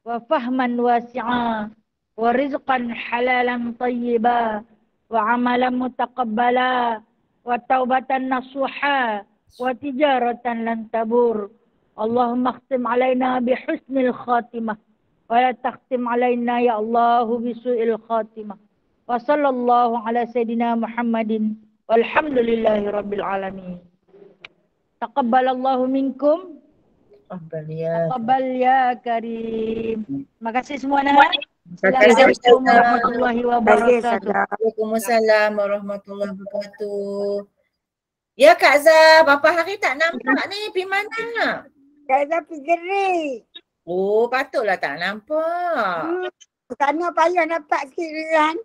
wa fahman wasi'a wa rizqan halalan tayyiba wa amalan mutaqabbala wa taubatan nasuha wa tijaratan lan tabur. Allahumma khtim alaina bihusnil khatimah wa la takhtim alaina ya Allah bisu'il khatimah. Wa sallallahu ala sayyidina Muhammadin walhamdulillahi rabbil alamin. Taqabbalallahu minkum. Taqabbal ya karim. Terima kasih semua nak. Assalamualaikum warahmatullahi wabarakatuh. Waalaikumsalam warahmatullahi wabarakatuh. Ya Kak Zah, berapa hari tak nampak ni? Pergi mana? Kak Zah pergi gerik. Oh, patutlah tak nampak. Sana payah nampak sikit kan.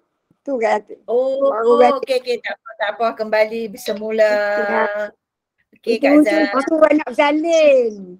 Tu kan. Oh, okey, tak apa. Kembali bersemula. Okey Kak Zah. Aku nak bersalin.